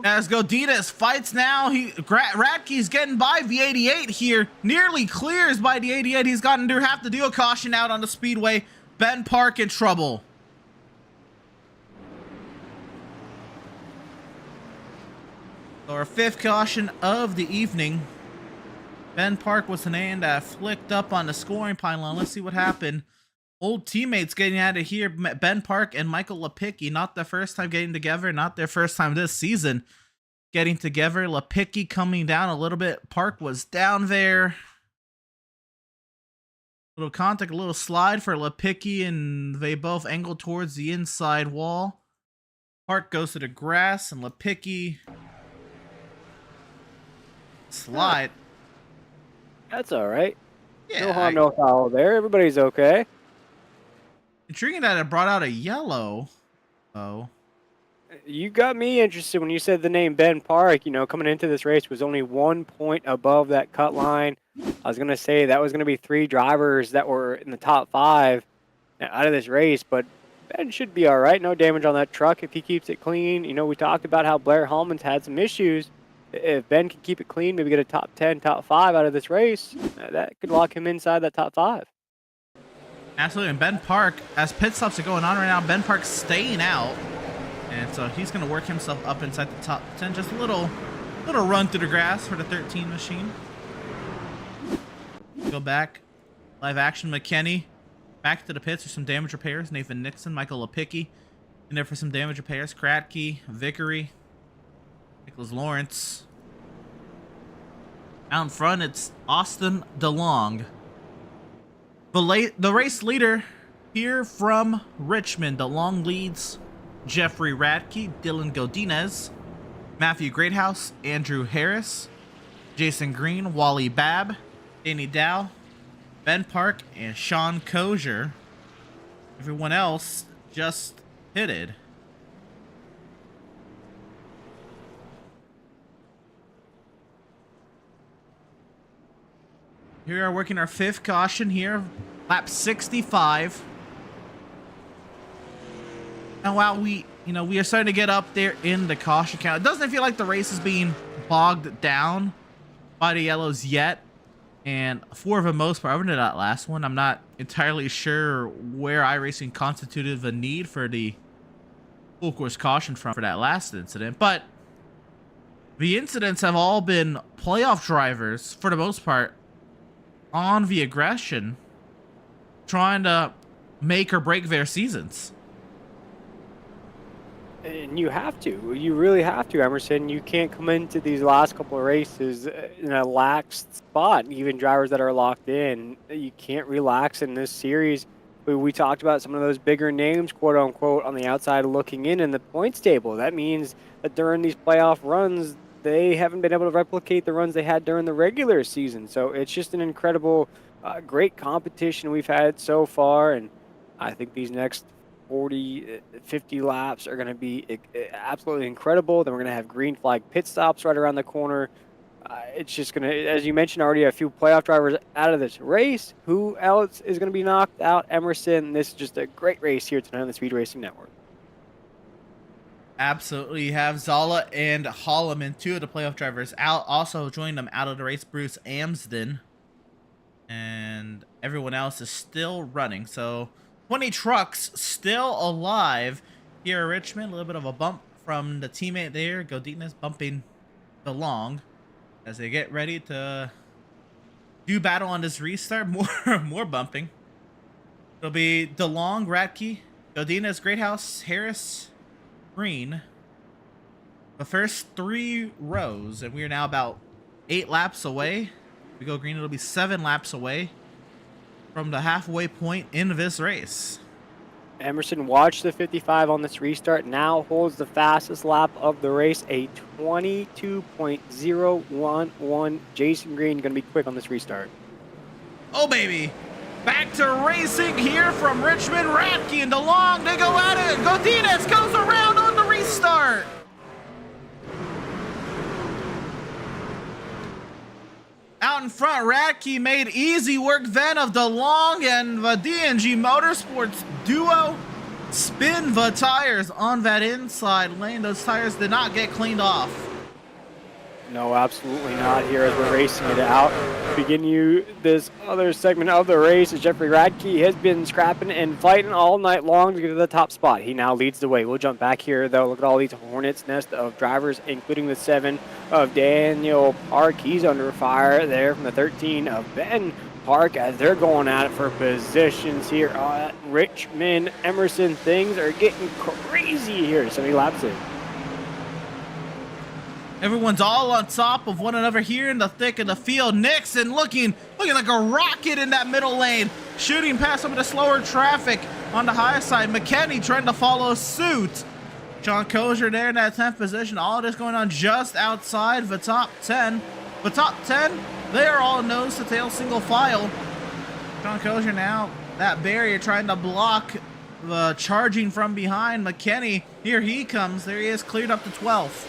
A: as Godinez fights now. Radke's getting by the 88 here, nearly clears by the 88. He's gotten to have to do a caution out on the speedway. Ben Park in trouble. So our 5th caution of the evening. Ben Park was the name that flicked up on the scoring pylon. Let's see what happened. Old teammates getting out of here. Ben Park and Michael Lepicki, not their first time getting together, not their first time this season getting together. Lipicki coming down a little bit. Park was down there. Little contact, a little slide for Lipicki, and they both angle towards the inside wall. Park goes to the grass, and Lipicki slide.
B: That's all right.
A: Yeah,
B: No harm, no foul there. Everybody's okay.
A: intriguing that it brought out a yellow. Oh,
B: You got me interested when you said the name Ben Park. You know, coming into this race was only 1 point above that cut line. I was going to say that was going to be 3 drivers that were in the top 5 out of this race, but Ben should be all right. No damage on that truck if he keeps it clean. You know, we talked about how Blair Hallman's had some issues. If Ben can keep it clean, maybe get a top 10, top 5 out of this race, that could lock him inside that top 5.
A: absolutely. And Ben Park, as pit stops are going on right now, Ben Park's staying out. And so he's going to work himself up inside the top 10. Just a little run through the grass for the 13 machine. Go back. Live action McKinney. Back to the pits for some damage repairs. Nathan Nixon, Michael Lipicki in there for some damage repairs. Kratky, Vickery, Nicholas Lawrence. Out in front, it's Austin DeLong. The race leader here from Richmond. DeLong leads Jeffrey Radke, Dylan Godinez, Matthew Greathouse, Andrew Harris, Jason Green, Wally Babb, Danny Dow, Ben Park, and Sean Kozier. Everyone else just pitted. Here we are working our 5th caution here, lap 65. And while we are starting to get up there in the caution count, it doesn't feel like the race is being bogged down by the yellows yet. And for the most part, other than that last one, I'm not entirely sure where iRacing constituted the need for the full course caution for that last incident. But the incidents have all been playoff drivers, for the most part, on the aggression, trying to make or break their seasons.
B: And you have to. You really have to, Emerson. You can't come into these last couple of races in a lax spot. Even drivers that are locked in, you can't relax in this series. We talked about some of those bigger names, quote unquote, on the outside looking in the points table. That means that during these playoff runs, they haven't been able to replicate the runs they had during the regular season. So it's just an incredible, great competition we've had so far. And I think these next 40, 50 laps are going to be absolutely incredible. Then we're going to have green flag pit stops right around the corner. It's just going to, as you mentioned already, a few playoff drivers out of this race. Who else is going to be knocked out? Emerson. This is just a great race here tonight on the Speed Racing Network.
A: Absolutely. You have Zala and Holloman, 2 of the playoff drivers out. Also joining them out of the race, Bruce Amsden. And everyone else is still running. So 20 trucks still alive here at Richmond. A little bit of a bump from the teammate there. Godinez bumping DeLong as they get ready to do battle on this restart. More bumping. It'll be DeLong, Radke, Godinez, Greathouse, Harris, Green. The first 3 rows, and we are now about 8 laps away. If we go green, it'll be 7 laps away from the halfway point in this race.
B: Emerson, watch the 55 on this restart. Now holds the fastest lap of the race, a 22.011. Jason Green going to be quick on this restart.
A: Oh, baby. Back to racing here from Richmond. Radke and DeLong, they go at it. Godinez goes around on the restart. Out in front, Radke made easy work then of DeLong, and the DNG Motorsports duo spin the tires on that inside lane. Those tires did not get cleaned off.
B: No, absolutely not here as we're racing it out. Begin you this other segment of the race as Jeffrey Radke has been scrapping and fighting all night long to get to the top spot. He now leads the way. We'll jump back here, though. Look at all these Hornets nest of drivers, including the 7 of Daniel Park. He's under fire there from the 13 of Ben Park as they're going at it for positions here at Richmond. Emerson, things are getting crazy here. 70 laps in.
A: Everyone's all on top of one another here in the thick of the field. Nixon looking like a rocket in that middle lane, shooting past some of the slower traffic on the high side. McKinney trying to follow suit. John Kozier there in that 10th position. All this going on just outside the top 10. The top 10, they are all nose to tail single file. John Kozier now, that barrier trying to block the charging from behind. McKinney, here he comes. There he is, cleared up to 12th.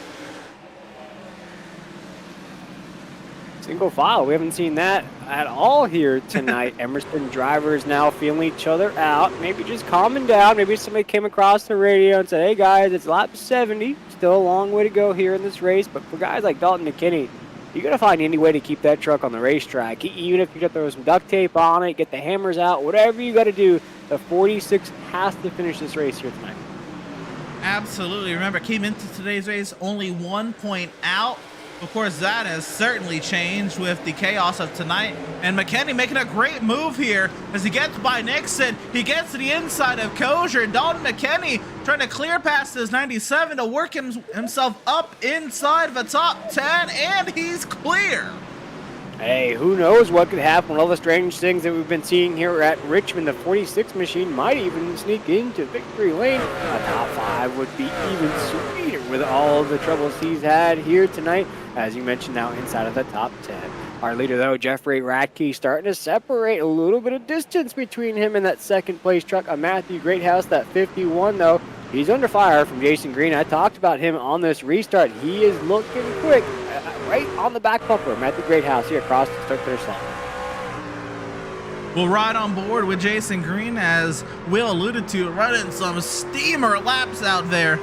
B: Single file. We haven't seen that at all here tonight. Emerson drivers now feeling each other out. Maybe just calming down. Maybe somebody came across the radio and said, hey guys, it's lap 70. Still a long way to go here in this race. But for guys like Dalton McKinney, you got to find any way to keep that truck on the racetrack. Even if you got to throw some duct tape on it, get the hammers out, whatever you got to do, the 46 has to finish this race here tonight.
A: Absolutely. Remember, came into today's race only 1 point out. Of course, that has certainly changed with the chaos of tonight. And McKinney making a great move here as he gets by Nixon. He gets to the inside of Kozier. Dalton McKinney trying to clear past his 97 to work himself up inside the top 10, and he's clear.
B: Hey, who knows what could happen with all the strange things that we've been seeing here at Richmond. The 46 machine might even sneak into victory lane. A top 5 would be even sweeter with all the troubles he's had here tonight. As you mentioned, now inside of the top 10. Our leader, though, Jeffrey Radke, starting to separate a little bit of distance between him and that second place truck. Matthew Greathouse, that 51, though. He's under fire from Jason Green. I talked about him on this restart. He is looking quick, right on the back bumper. Matthew Greathouse here across the start finish line.
A: We'll ride on board with Jason Green, as Will alluded to, running some steamer laps out there.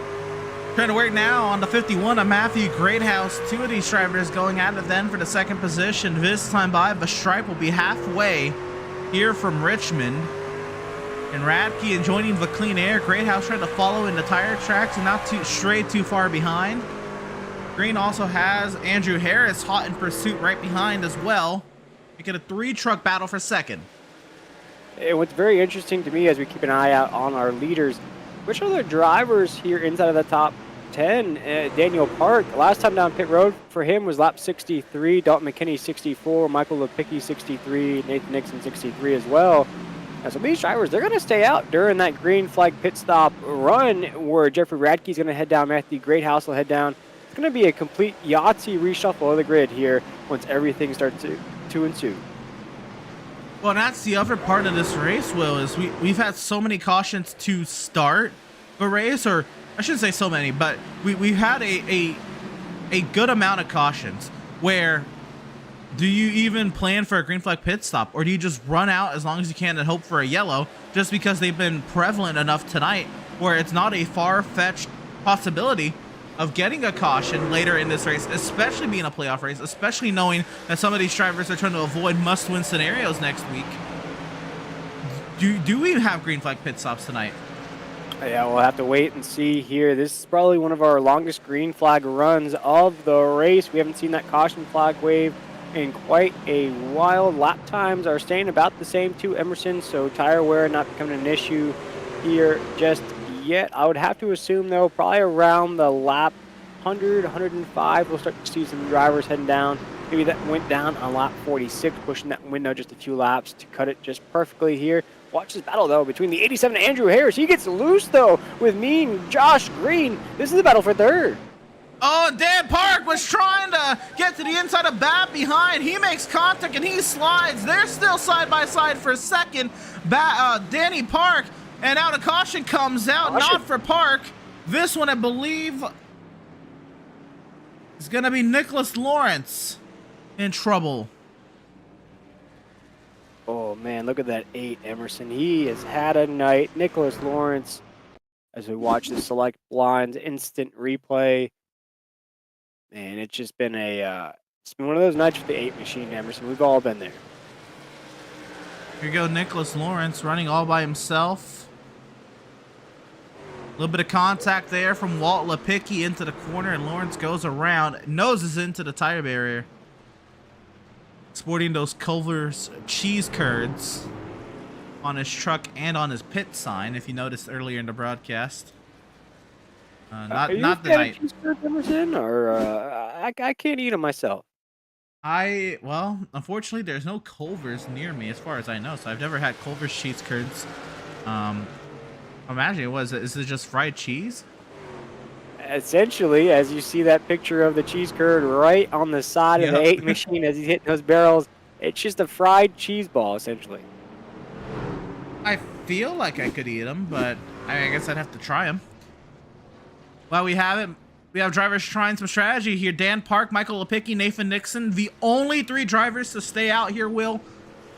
A: Trying to work now on the 51 of Matthew Greathouse. Two of these drivers going at it then for the second position. This time by, the stripe will be halfway here from Richmond. And Radke enjoying the clean air. Greathouse trying to follow in the tire tracks and not stray too far behind. Green also has Andrew Harris hot in pursuit right behind as well. We get a 3-truck battle for second.
B: And what's very interesting to me as we keep an eye out on our leaders, which other drivers here inside of the top 10? Daniel Park, last time down pit road for him was lap 63. Dalton McKinney 64, Michael Lepicki 63, Nathan Nixon 63 as well. And so these drivers, they're going to stay out during that green flag pit stop run where Jeffrey Radke's going to head down, Matthew Greathouse will head down. It's going to be a complete Yahtzee reshuffle of the grid here once everything starts to ensue.
A: Well, that's the other part of this race, Will, is we've had so many cautions to start the race, or I shouldn't say so many, but we've had a good amount of cautions where do you even plan for a green flag pit stop, or do you just run out as long as you can and hope for a yellow, just because they've been prevalent enough tonight where it's not a far-fetched possibility of getting a caution later in this race, especially being a playoff race, especially knowing that some of these drivers are trying to avoid must-win scenarios next week. Do we have green flag pit stops tonight?
B: Yeah, we'll have to wait and see here. This is probably one of our longest green flag runs of the race. We haven't seen that caution flag wave in quite a while. Lap times are staying about the same too, Emerson, so tire wear not becoming an issue here just yet. I would have to assume, though, probably around the lap 100, 105, we'll start to see some drivers heading down. Maybe that went down on lap 46, pushing that window just a few laps to cut it just perfectly here. Watch this battle, though, between the 87 and Andrew Harris. He gets loose, though, with mean Josh Green. This is the battle for third.
A: Oh, Dan Park was trying to get to the inside of Bat behind. He makes contact and he slides. They're still side by side for second. Danny Park, and out a caution comes out, not for Park. This one, I believe, is going to be Nicholas Lawrence in trouble.
B: Oh, man, look at that 8, Emerson. He has had a night. Nicholas Lawrence, as we watch the select blinds instant replay. And it's just been it's been one of those nights with the 8 machine, Emerson. We've all been there.
A: Here you go, Nicholas Lawrence running all by himself. A little bit of contact there from Walt Lepicki into the corner, and Lawrence goes around, noses into the tire barrier. Sporting those Culver's cheese curds on his truck and on his pit sign, if you noticed earlier in the broadcast. Not the night.
B: Emerson, or I can't eat them myself.
A: Well, unfortunately, there's no Culver's near me as far as I know, so I've never had Culver's cheese curds. Um, Imagine is it just fried cheese?
B: Essentially, as you see that picture of the cheese curd right on the side of the
A: Yep.
B: 8 machine as he's hitting those barrels, it's just a fried cheese ball, essentially.
A: I feel like I could eat them, but I guess I'd have to try them. Well, we have it. We have drivers trying some strategy here. Dan Park, Michael Lepicki, Nathan Nixon, the only 3 drivers to stay out here, Will.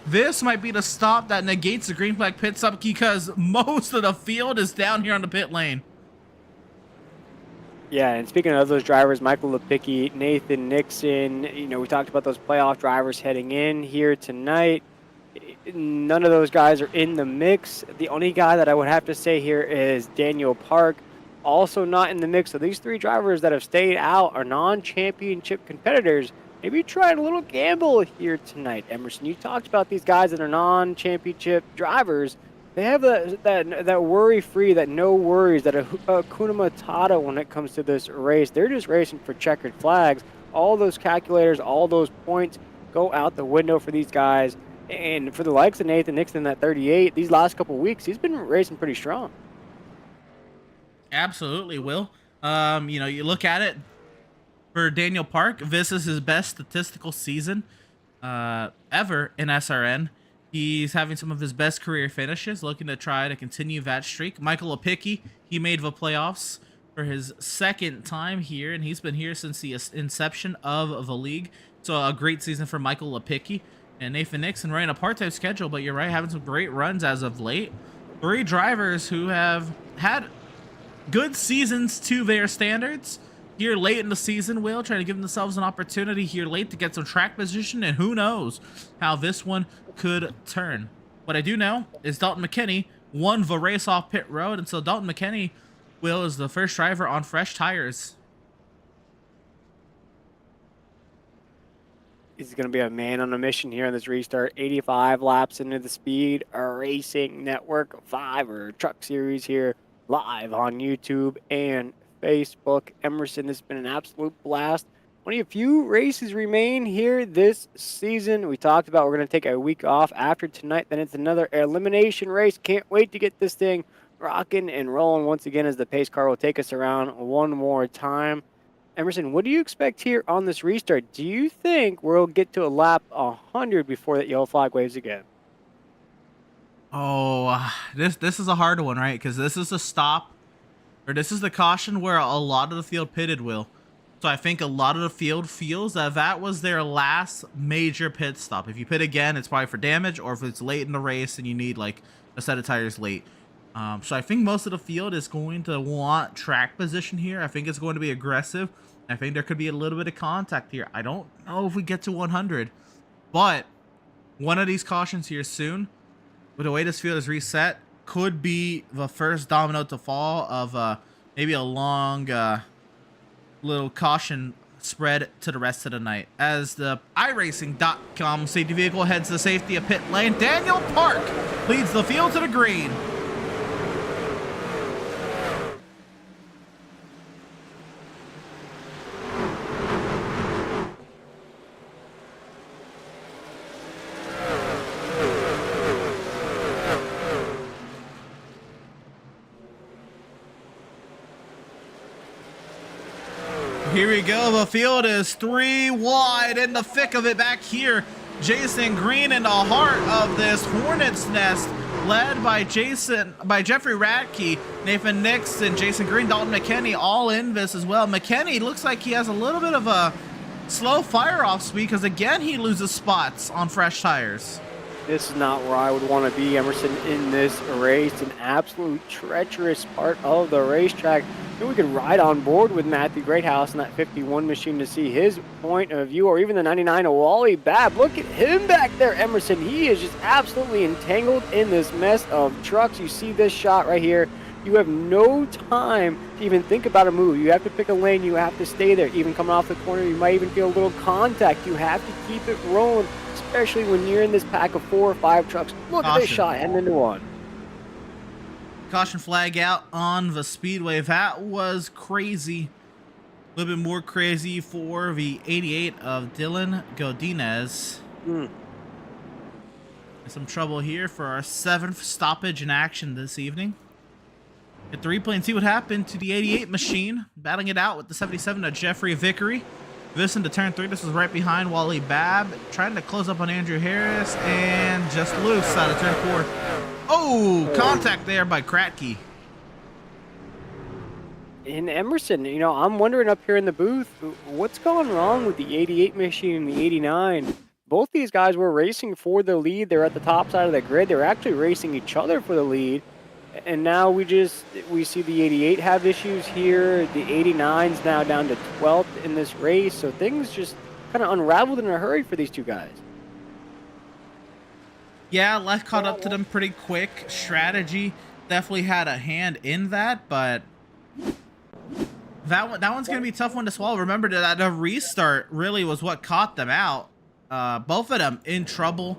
A: This might be the stop that negates the green flag pit stop because most of the field is down here on the pit lane.
B: Yeah, and speaking of those drivers, Michael Lepicki, Nathan Nixon, we talked about those playoff drivers heading in here tonight. None of those guys are in the mix. The only guy that I would have to say here is Daniel Park, also not in the mix. So these 3 drivers that have stayed out are non-championship competitors. Maybe trying a little gamble here tonight. Emerson, you talked about these guys that are non-championship drivers. They have that worry-free, that no worries, that Hakuna Matata when it comes to this race. They're just racing for checkered flags. All those calculators, all those points go out the window for these guys. And for the likes of Nathan Nixon, that 38, these last couple weeks, he's been racing pretty strong.
A: Absolutely, Will. You look at it for Daniel Park. This is his best statistical season ever in SRN. He's having some of his best career finishes, looking to try to continue that streak. Michael Lepicki, he made the playoffs for his 2nd time here, and he's been here since the inception of the league. So a great season for Michael Lepicki. And Nathan Nixon running a part-time schedule, but you're right, having some great runs as of late. 3 drivers who have had good seasons to their standards. Here late in the season, Will, trying to give themselves an opportunity here late to get some track position, and who knows how this one could turn. What I do know is Dalton McKinney won the race off pit road, and so Dalton McKinney, Will, is the first driver on fresh tires.
B: He's going to be a man on a mission here in this restart. 85 laps into the Speed Racing Network Fiverr Truck Series here live on YouTube and Facebook. Emerson, this has been an absolute blast. Only a few races remain here this season. We talked about we're going to take a week off after tonight. Then it's another elimination race. Can't wait to get this thing rocking and rolling once again as the pace car will take us around one more time. Emerson, what do you expect here on this restart? Do you think we'll get to a lap 100 before that yellow flag waves again?
A: Oh, this is a hard one, right? Because this is a stop, or this is the caution where a lot of the field pitted, Will. So I think a lot of the field feels that was their last major pit stop. If you pit again, it's probably for damage, or if it's late in the race and you need like a set of tires late. So I think most of the field is going to want track position here. I think it's going to be aggressive. I think there could be a little bit of contact here. I don't know if we get to 100, but one of these cautions here soon, with the way this field is reset, could be the first domino to fall of maybe a long little caution spread to the rest of the night. As the iRacing.com safety vehicle heads to safety of pit lane, Daniel Park leads the field to the green. Here we go. The field is 3 wide in the thick of it back here. Jason Green in the heart of this hornet's nest, led by Jeffrey Radke, Nathan Nixon, Jason Green, Dalton McKinney, all in this as well. McKinney looks like he has a little bit of a slow fire-off speed because, again, he loses spots on fresh tires.
B: This is not where I would want to be, Emerson, in this race. An absolute treacherous part of the racetrack. We could ride on board with Matthew Greathouse in that 51 machine to see his point of view, or even the 99 of Wally Babb. Look at him back there, Emerson. He is just absolutely entangled in this mess of trucks. You see this shot right here. You have no time to even think about a move. You have to pick a lane. You have to stay there. Even coming off the corner, you might even feel a little contact. You have to keep it rolling, especially when you're in this pack of 4 or 5 trucks. Look at this shot heading into one.
A: Caution flag out on the speedway. That was crazy. A little bit more crazy for the 88 of Dylan Godinez. Some trouble here for our 7th stoppage in action this evening. Get the replay and see what happened to the 88 machine. Battling it out with the 77 of Jeffrey Vickery. This into turn 3. This was right behind Wally Babb. Trying to close up on Andrew Harris. And just loose out of turn 4. Oh, contact there by Kratke.
B: In Emerson, you know, I'm wondering up here in the booth, what's going wrong with the 88 machine and the 89? Both these guys were racing for the lead. They're at the top side of the grid. They're actually racing each other for the lead. And now we see the 88 have issues here. The 89's now down to 12th in this race. So things just kind of unraveled in a hurry for these two guys.
A: Yeah, life caught up to them pretty quick. Strategy definitely had a hand in that, but that one's going to be a tough one to swallow. Remember that the restart really was what caught them out. Both of them in trouble.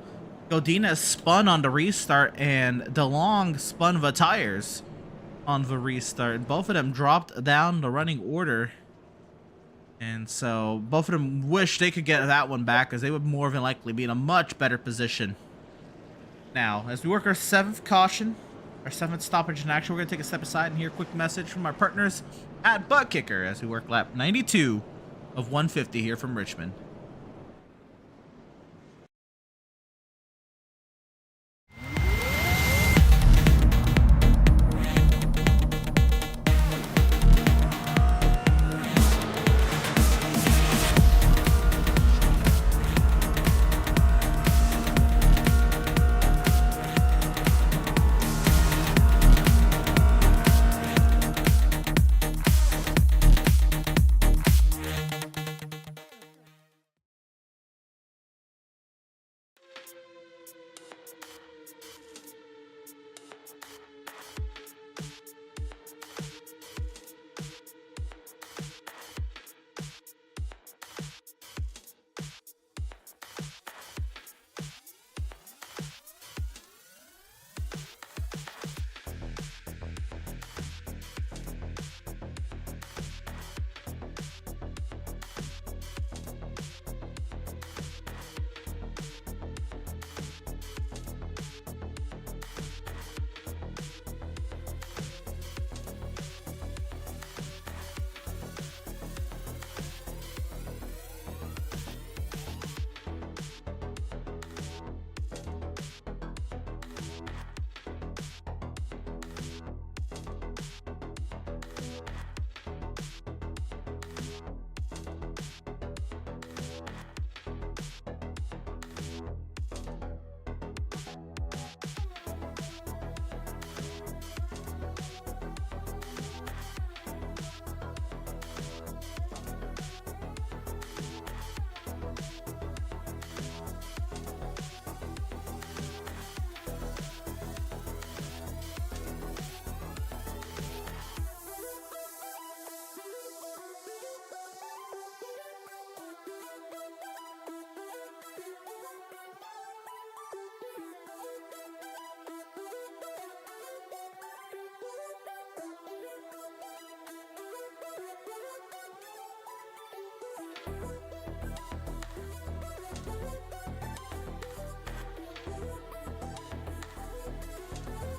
A: Godinez spun on the restart, and DeLong spun the tires on the restart. Both of them dropped down the running order. And so both of them wish they could get that one back, because they would more than likely be in a much better position. Now, as we work our 7th caution, our 7th stoppage in action, we're going to take a step aside and hear a quick message from our partners at Butt Kicker as we work lap 92 of 150 here from Richmond.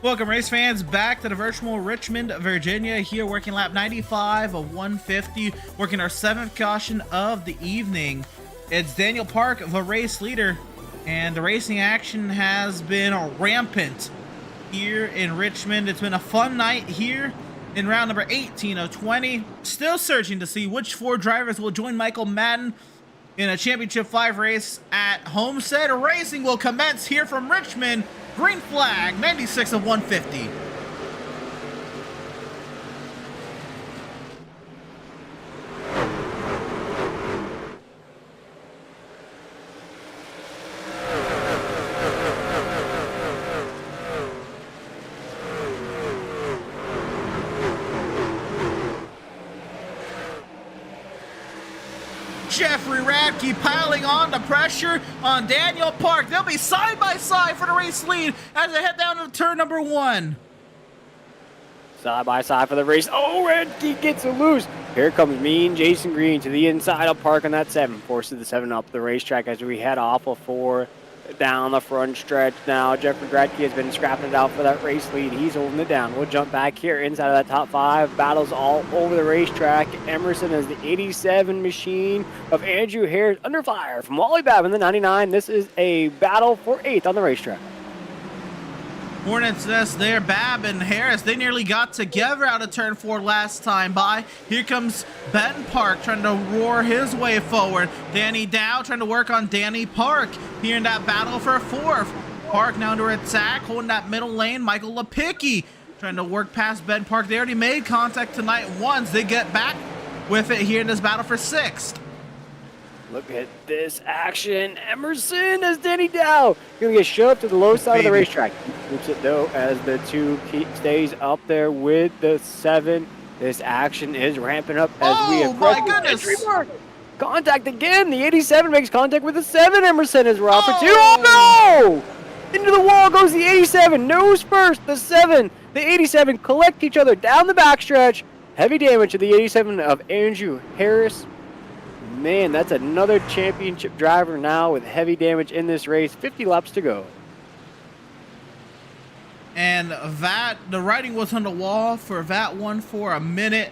A: Welcome, race fans, back to the virtual Richmond, Virginia. Here working lap 95 of 150, working our 7th caution of the evening. It's Daniel Park, the race leader, and the racing action has been rampant here in Richmond. It's been a fun night here in round number 18 of 20. Still searching to see which 4 drivers will join Michael Madden in a Championship 5 race at Homestead. Racing will commence here from Richmond. Green flag, 96 of 150. Jeffrey Radke piling on the pressure on Daniel Park. They'll be side by side for the race lead as they head down to turn number 1.
B: Side by side for the race. Oh, Redkey gets it loose. Here comes Mean Jason Green to the inside of Park on that 7. Forces the 7 up the racetrack as we head off of 4 down the front stretch now. Jeffrey Radke has been scrapping it out for that race lead. He's holding it down. We'll jump back here inside of that top 5. Battles all over the racetrack. Emerson is the 87 machine of Andrew Harris under fire from Wally Babb in the 99. This is a battle for 8th on the racetrack.
A: Hornets nest there. Babb and Harris, they nearly got together out of turn 4 last time by. Here comes Ben Park trying to roar his way forward. Danny Dow trying to work on Danny Park here in that battle for 4th. Park now under attack, holding that middle lane. Michael Lepicki trying to work past Ben Park. They already made contact tonight once. They get back with it here in this battle for 6th.
B: Look at this action. Emerson as Danny Dow going to get shoved to the low side of the racetrack. Keeps it though as the 2 stays up there with the 7. This action is ramping up as we approach. Oh my goodness! Contact again. The 87 makes contact with the 7. Emerson is route for 2. Oh no! Into the wall goes the 87. Nose first. The 7. The 87 collect each other down the backstretch. Heavy damage to the 87 of Andrew Harris. Man, that's another championship driver now with heavy damage in this race. 50 laps to go.
A: And the writing was on the wall for that one for a minute.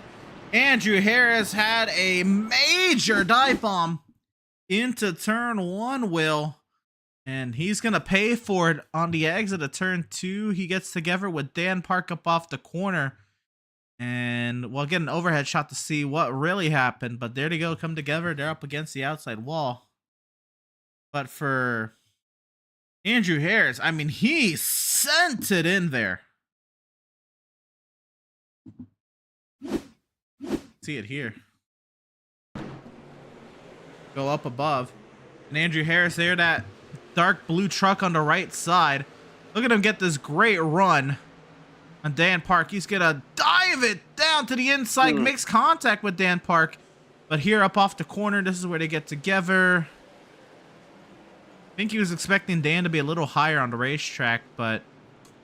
A: Andrew Harris had a major dive bomb into turn 1, Will. And he's going to pay for it on the exit of turn 2. He gets together with Dan Park up off the corner. And we'll get an overhead shot to see what really happened. But there they go, come together. They're up against the outside wall. But for Andrew Harris, I mean, he sent it in there. See it here. Go up above. And Andrew Harris there, that dark blue truck on the right side. Look at him get this great run. And Dan Park, he's gonna dive it down to the inside, makes contact with Dan Park. But here up off the corner, this is where they get together. I think he was expecting Dan to be a little higher on the racetrack, but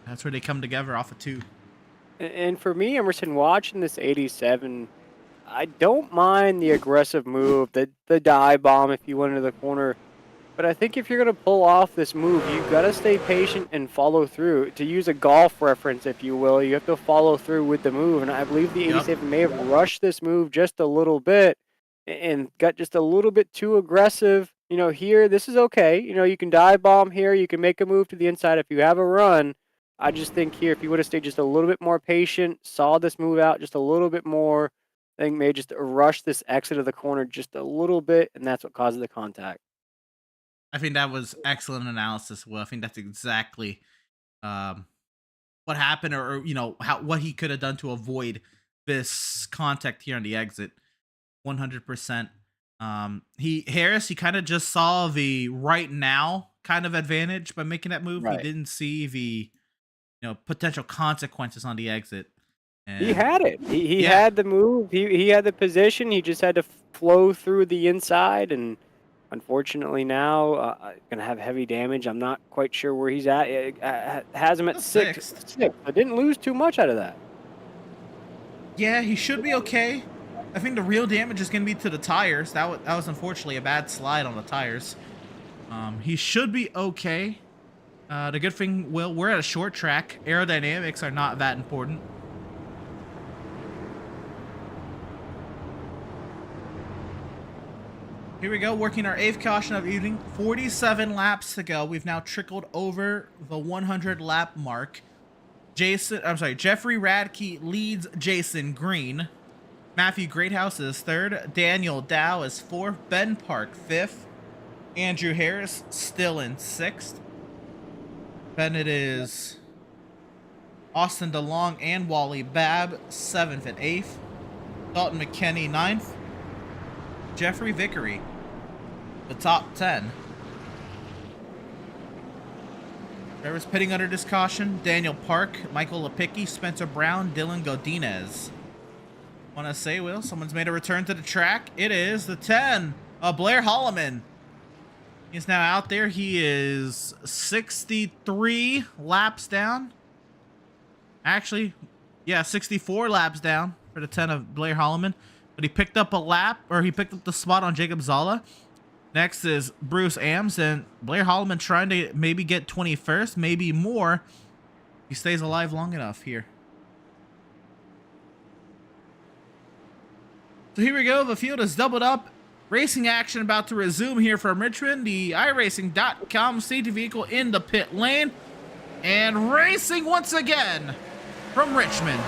A: that's where they come together off of 2.
B: And for me, Emerson, watching this 87, I don't mind the aggressive move, the dive bomb if you went into the corner. But I think if you're going to pull off this move, you've got to stay patient and follow through. To use a golf reference, if you will, you have to follow through with the move. And I believe the 87 may have rushed this move just a little bit and got just a little bit too aggressive. You know, here, this is okay. You know, you can dive bomb here. You can make a move to the inside if you have a run. I just think here, if you would have stayed just a little bit more patient, saw this move out just a little bit more, I think maybe just rush this exit of the corner just a little bit, and that's what causes the contact.
A: I think that was excellent analysis, Will. I think that's exactly what happened, or you know, what he could have done to avoid this contact here on the exit. 100%. Harris, he kind of just saw the right now kind of advantage by making that move. Right. He didn't see the potential consequences on the exit. And
B: he had it. He had the move. He had the position. He just had to flow through the inside, and unfortunately now gonna have heavy damage. I'm not quite sure where he's at. It has him at 6th. I didn't lose too much out of that.
A: Yeah, he should be okay. I think the real damage is gonna be to the tires. That was unfortunately a bad slide on the tires. He should be okay. The good thing, Will, we're at a short track. Aerodynamics are not that important. Here we go, working our 8th caution of the evening. 47 laps to go. We've now trickled over the 100 lap mark. Jeffrey Radke leads Jason Green. Matthew Greathouse is 3rd. Daniel Dow is 4th. Ben Park 5th. Andrew Harris still in 6th. Then it is Austin DeLong and Wally Babb 7th and 8th. Dalton McKinney 9th. Jeffrey Vickery, the top 10. Drivers pitting under this caution: Daniel Park, Michael Lepicki, Spencer Brown, Dylan Godinez. Want to say, Will, someone's made a return to the track. It is the 10, Blair Holloman. He's now out there. He is 63 laps down. Actually, Yeah, 64 laps down for the 10 of Blair Holloman. But he picked up a lap, or he picked up the spot on Jacob Zala. Next is Bruce Ams, and Blair Holloman trying to maybe get 21st, maybe more. He stays alive long enough here. So here we go. The field is doubled up. Racing action about to resume here from Richmond. The iRacing.com safety vehicle in the pit lane. And racing once again from Richmond.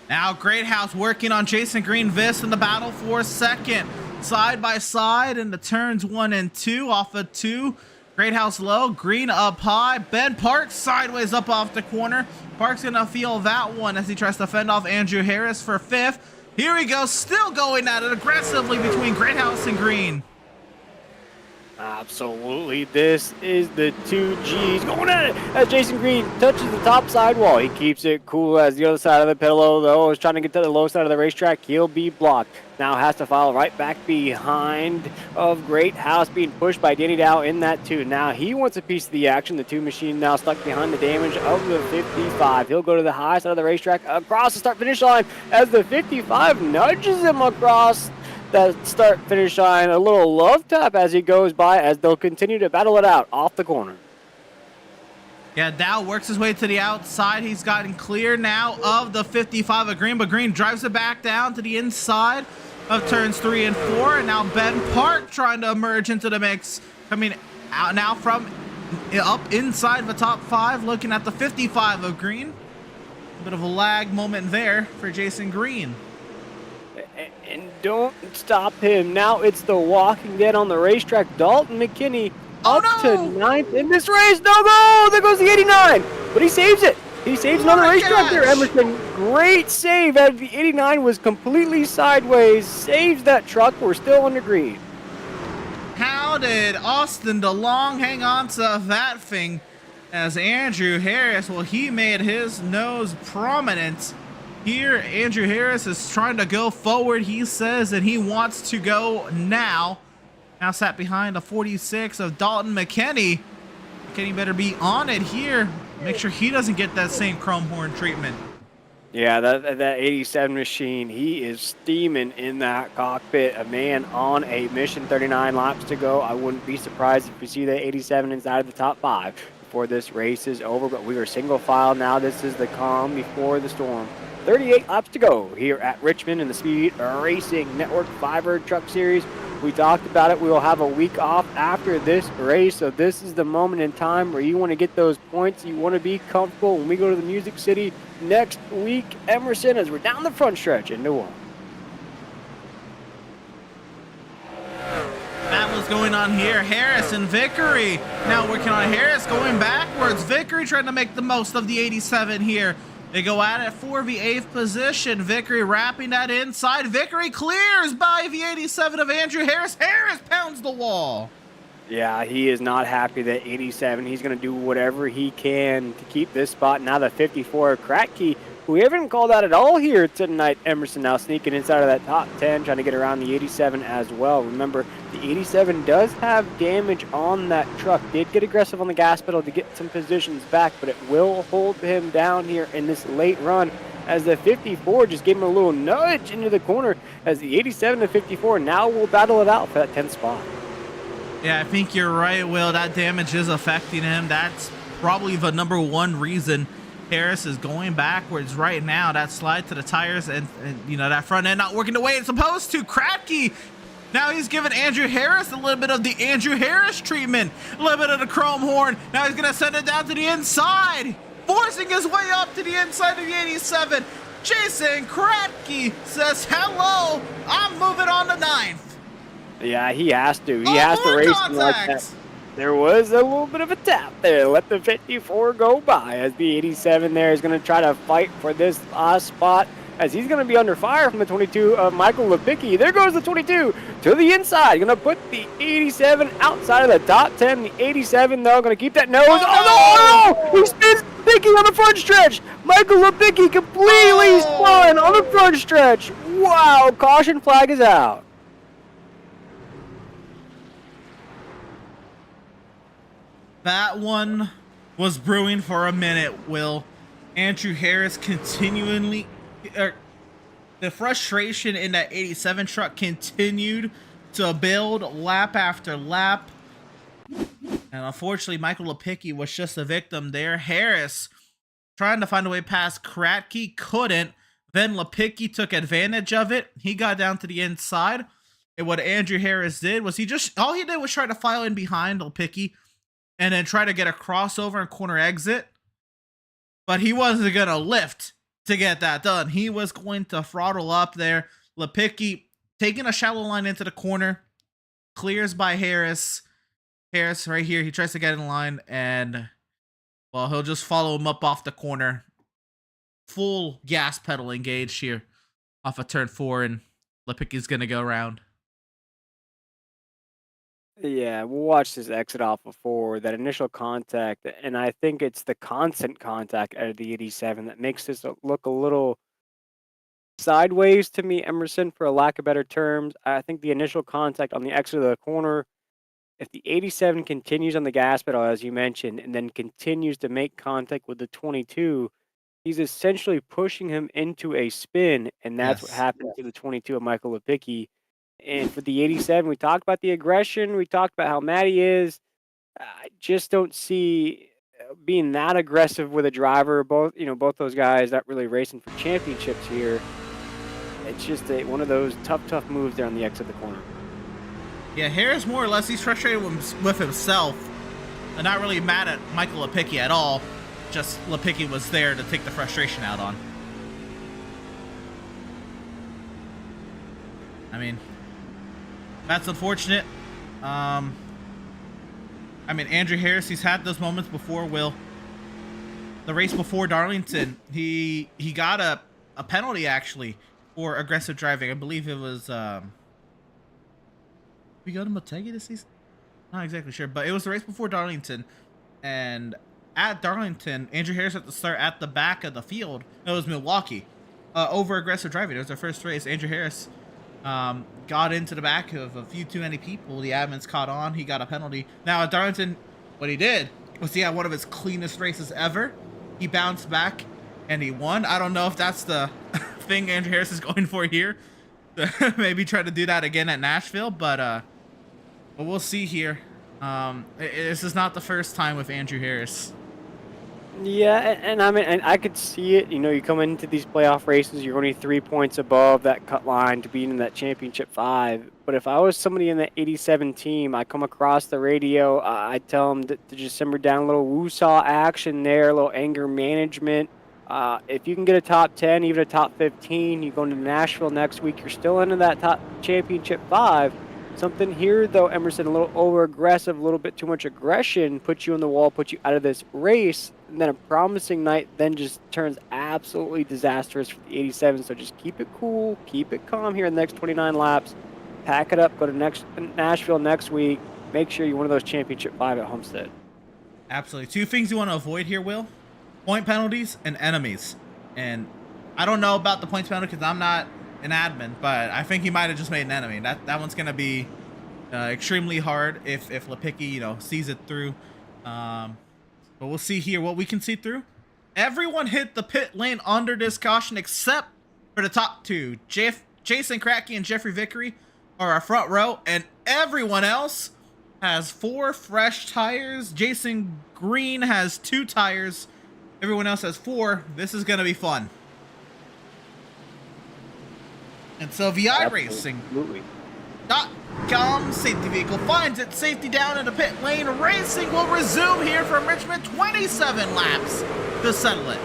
A: Now Greathouse working on Jason Green Vis in the battle for second. Side by side in the turns 1 and 2 off of 2. Greathouse low, Green up high. Ben Parks sideways up off the corner. Parks gonna feel that one as he tries to fend off Andrew Harris for 5th. Here we go, still going at it aggressively between Greathouse and Green.
B: Absolutely, this is the 2Gs going at it as Jason Green touches the top sidewall. He keeps it cool as the other side of the pillow, though, is trying to get to the low side of the racetrack. He'll be blocked. Now has to file right back behind of Greathouse, being pushed by Danny Dow in that 2. Now he wants a piece of the action. The 2 machine now stuck behind the damage of the 55. He'll go to the high side of the racetrack across the start-finish line as the 55 nudges him across that start-finish line. A little love tap as he goes by, as they'll continue to battle it out off the corner.
A: Yeah, Dow works his way to the outside. He's gotten clear now of the 55 of Green, but Green drives it back down to the inside of turns 3 and 4. And now Ben Park trying to emerge into the mix, coming out now from up inside the top 5, looking at the 55 of Green. A bit of a lag moment there for Jason Green.
B: And don't stop him. Now it's the Walking Dead on the racetrack. Dalton McKinney up to 9th in this race. No! There goes the 89. But he saves it. He saves another racetrack there, Emerson. Great save as the 89 was completely sideways. Saves that truck. We're still under green.
A: How did Austin DeLong hang on to that thing as Andrew Harris, well, he made his nose prominent. Here, Andrew Harris is trying to go forward, he says, and he wants to go now. Now sat behind a 46 of Dalton McKinney. McKinney better be on it here. Make sure he doesn't get that same chrome horn treatment.
B: Yeah, that 87 machine, he is steaming in that cockpit. A man on a mission, 39 laps to go. I wouldn't be surprised if we see that 87 inside of the top 5 before this race is over, but we are single file now. This is the calm before the storm. 38 laps to go here at Richmond in the Speed Racing Network Fiverr Truck Series. We talked about it. We will have a week off after this race, so this is the moment in time where you want to get those points. You want to be comfortable when we go to the Music City next week, Emerson, as we're down the front stretch into 1.
A: Battle's going on here. Harris and Vickery now working on Harris, going backwards. Vickery trying to make the most of the 87 here. They go at it for the 8th position. Vickery wrapping that inside. Vickery clears by the 87 of Andrew Harris. Harris pounds the wall.
B: Yeah, he is not happy that 87. He's going to do whatever he can to keep this spot. Now the 54 Kratky, who we haven't called out at all here tonight. Emerson now sneaking inside of that top 10, trying to get around the 87 as well. Remember, the 87 does have damage on that truck. Did get aggressive on the gas pedal to get some positions back, but it will hold him down here in this late run, as the 54 just gave him a little nudge into the corner, as the 87 and 54 now will battle it out for that 10th spot.
A: Yeah, I think you're right, Will. That damage is affecting him. That's probably the number one reason Harris is going backwards right now. That slide to the tires and you know, that front end not working the way it's supposed to. Kratky, now he's giving Andrew Harris a little bit of the Andrew Harris treatment. A little bit of the chrome horn. Now he's going to send it down to the inside, forcing his way up to the inside of the 87. Jason Kratky says, hello, I'm moving on to 9th.
B: Yeah, he has to. He has to race him like that. There was a little bit of a tap there. Let the 54 go by, as the 87 there is going to try to fight for this last spot. as he's going to be under fire from the 22 of Michael Lipicki. There goes the 22 to the inside. Going to put the 87 outside of the top 10. The 87, though, going to keep that nose. Oh, no! He spins Lipicki on the front stretch. Michael Lipicki completely spun on the front stretch. Wow, caution flag is out.
A: That one was brewing for a minute, Will. Andrew Harris continually... the frustration in that 87 truck continued to build lap after lap. And unfortunately, Michael Lipicki was just a victim there. Harris trying to find a way past Kratky, couldn't. Then Lipicki took advantage of it. He got down to the inside. And what Andrew Harris did was all he did was try to file in behind Lipicki and then try to get a crossover and corner exit. But he wasn't going to lift to get that done. He was going to throttle up there. Lipicki taking a shallow line into the corner. Clears by Harris. Harris right here. He tries to get in line and, well, he'll just follow him up off the corner. Full gas pedal engaged here off of turn 4, and Lipicki's going to go around.
B: Yeah, we'll watch this exit off of 4, that initial contact, and I think it's the constant contact out of the 87 that makes this look a little sideways to me, Emerson, for a lack of better terms. I think the initial contact on the exit of the corner, if the 87 continues on the gas pedal, as you mentioned, and then continues to make contact with the 22, he's essentially pushing him into a spin, and that's what happened to the 22 of Michael Lipicki. And for the 87, we talked about the aggression. We talked about how mad he is. I just don't see being that aggressive with a driver. Both those guys not really racing for championships here. It's just one of those tough moves there on the exit of the corner.
A: Yeah, Harris more or less, he's frustrated with himself and not really mad at Michael Lipicki at all. Just Lipicki was there to take the frustration out on. I mean, that's unfortunate. I mean, Andrew Harris, he's had those moments before, Will. The race before Darlington, he got a penalty, actually, for aggressive driving. I believe it was... we go to Motegi this season? Not exactly sure, but it was the race before Darlington. And at Darlington, Andrew Harris had to start at the back of the field. No, it was Milwaukee. Over aggressive driving. It was their first race. Andrew Harris... got into the back of a few too many people. The admins caught on. He got a penalty. Now at Darlington, what he did was he had one of his cleanest races ever. He bounced back and he won. I don't know if that's the thing Andrew Harris is going for here. Maybe try to do that again at Nashville, but we'll see here. This is not the first time with Andrew Harris.
B: Yeah, and I mean, and I could see it. You come into these playoff races, you're only 3 points above that cut line to be in that championship 5. But if I was somebody in that 87 team, I come across the radio, I tell them to just simmer down a little woo-saw action there, a little anger management. If you can get a top 10, even a top 15, you go into Nashville next week, you're still into that top championship 5. Something here, though, Emerson, a little over-aggressive, a little bit too much aggression, puts you on the wall, puts you out of this race, and then a promising night then just turns absolutely disastrous for the 87. So just keep it cool, keep it calm here in the next 29 laps, pack it up, go to Nashville next week, make sure you're one of those championship 5 at Homestead.
A: Absolutely. 2 things you want to avoid here, Will. Point penalties and enemies. And I don't know about the points penalty because I'm not an admin, but I think he might have just made an enemy. That one's gonna be extremely hard if Lipicki sees it through. But we'll see here what we can see through. Everyone hit the pit lane under this caution except for the top 2. Jason Kratky and Jeffrey Vickery are our front row, and everyone else has 4 fresh tires. Jason Green has 2 tires. Everyone else has 4. This is gonna be fun. And so the iRacing.com safety vehicle finds its safety down in the pit lane. Racing will resume here from Richmond. 27 laps to settle it.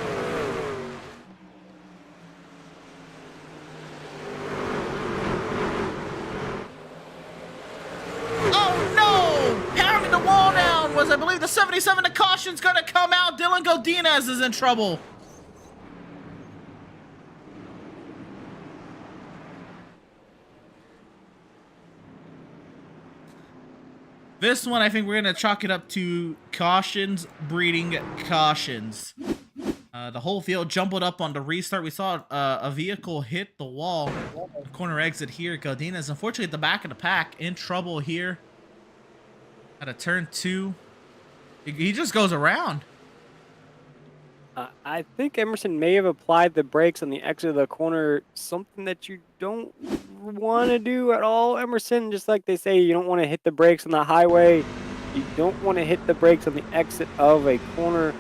A: Oh no! Pounding the wall down was, I believe, the 77. The caution's gonna come out. Dylan Godinez is in trouble. This one, I think we're going to chalk it up to cautions breeding cautions. The whole field jumbled up on the restart. We saw a vehicle hit the wall. The corner exit here. Godinez, unfortunately, at the back of the pack, in trouble here. At a turn 2. He just goes around.
B: I think Emerson may have applied the brakes on the exit of the corner, something that you don't want to do at all, Emerson. Just like they say, you don't want to hit the brakes on the highway. You don't want to hit the brakes on the exit of a corner.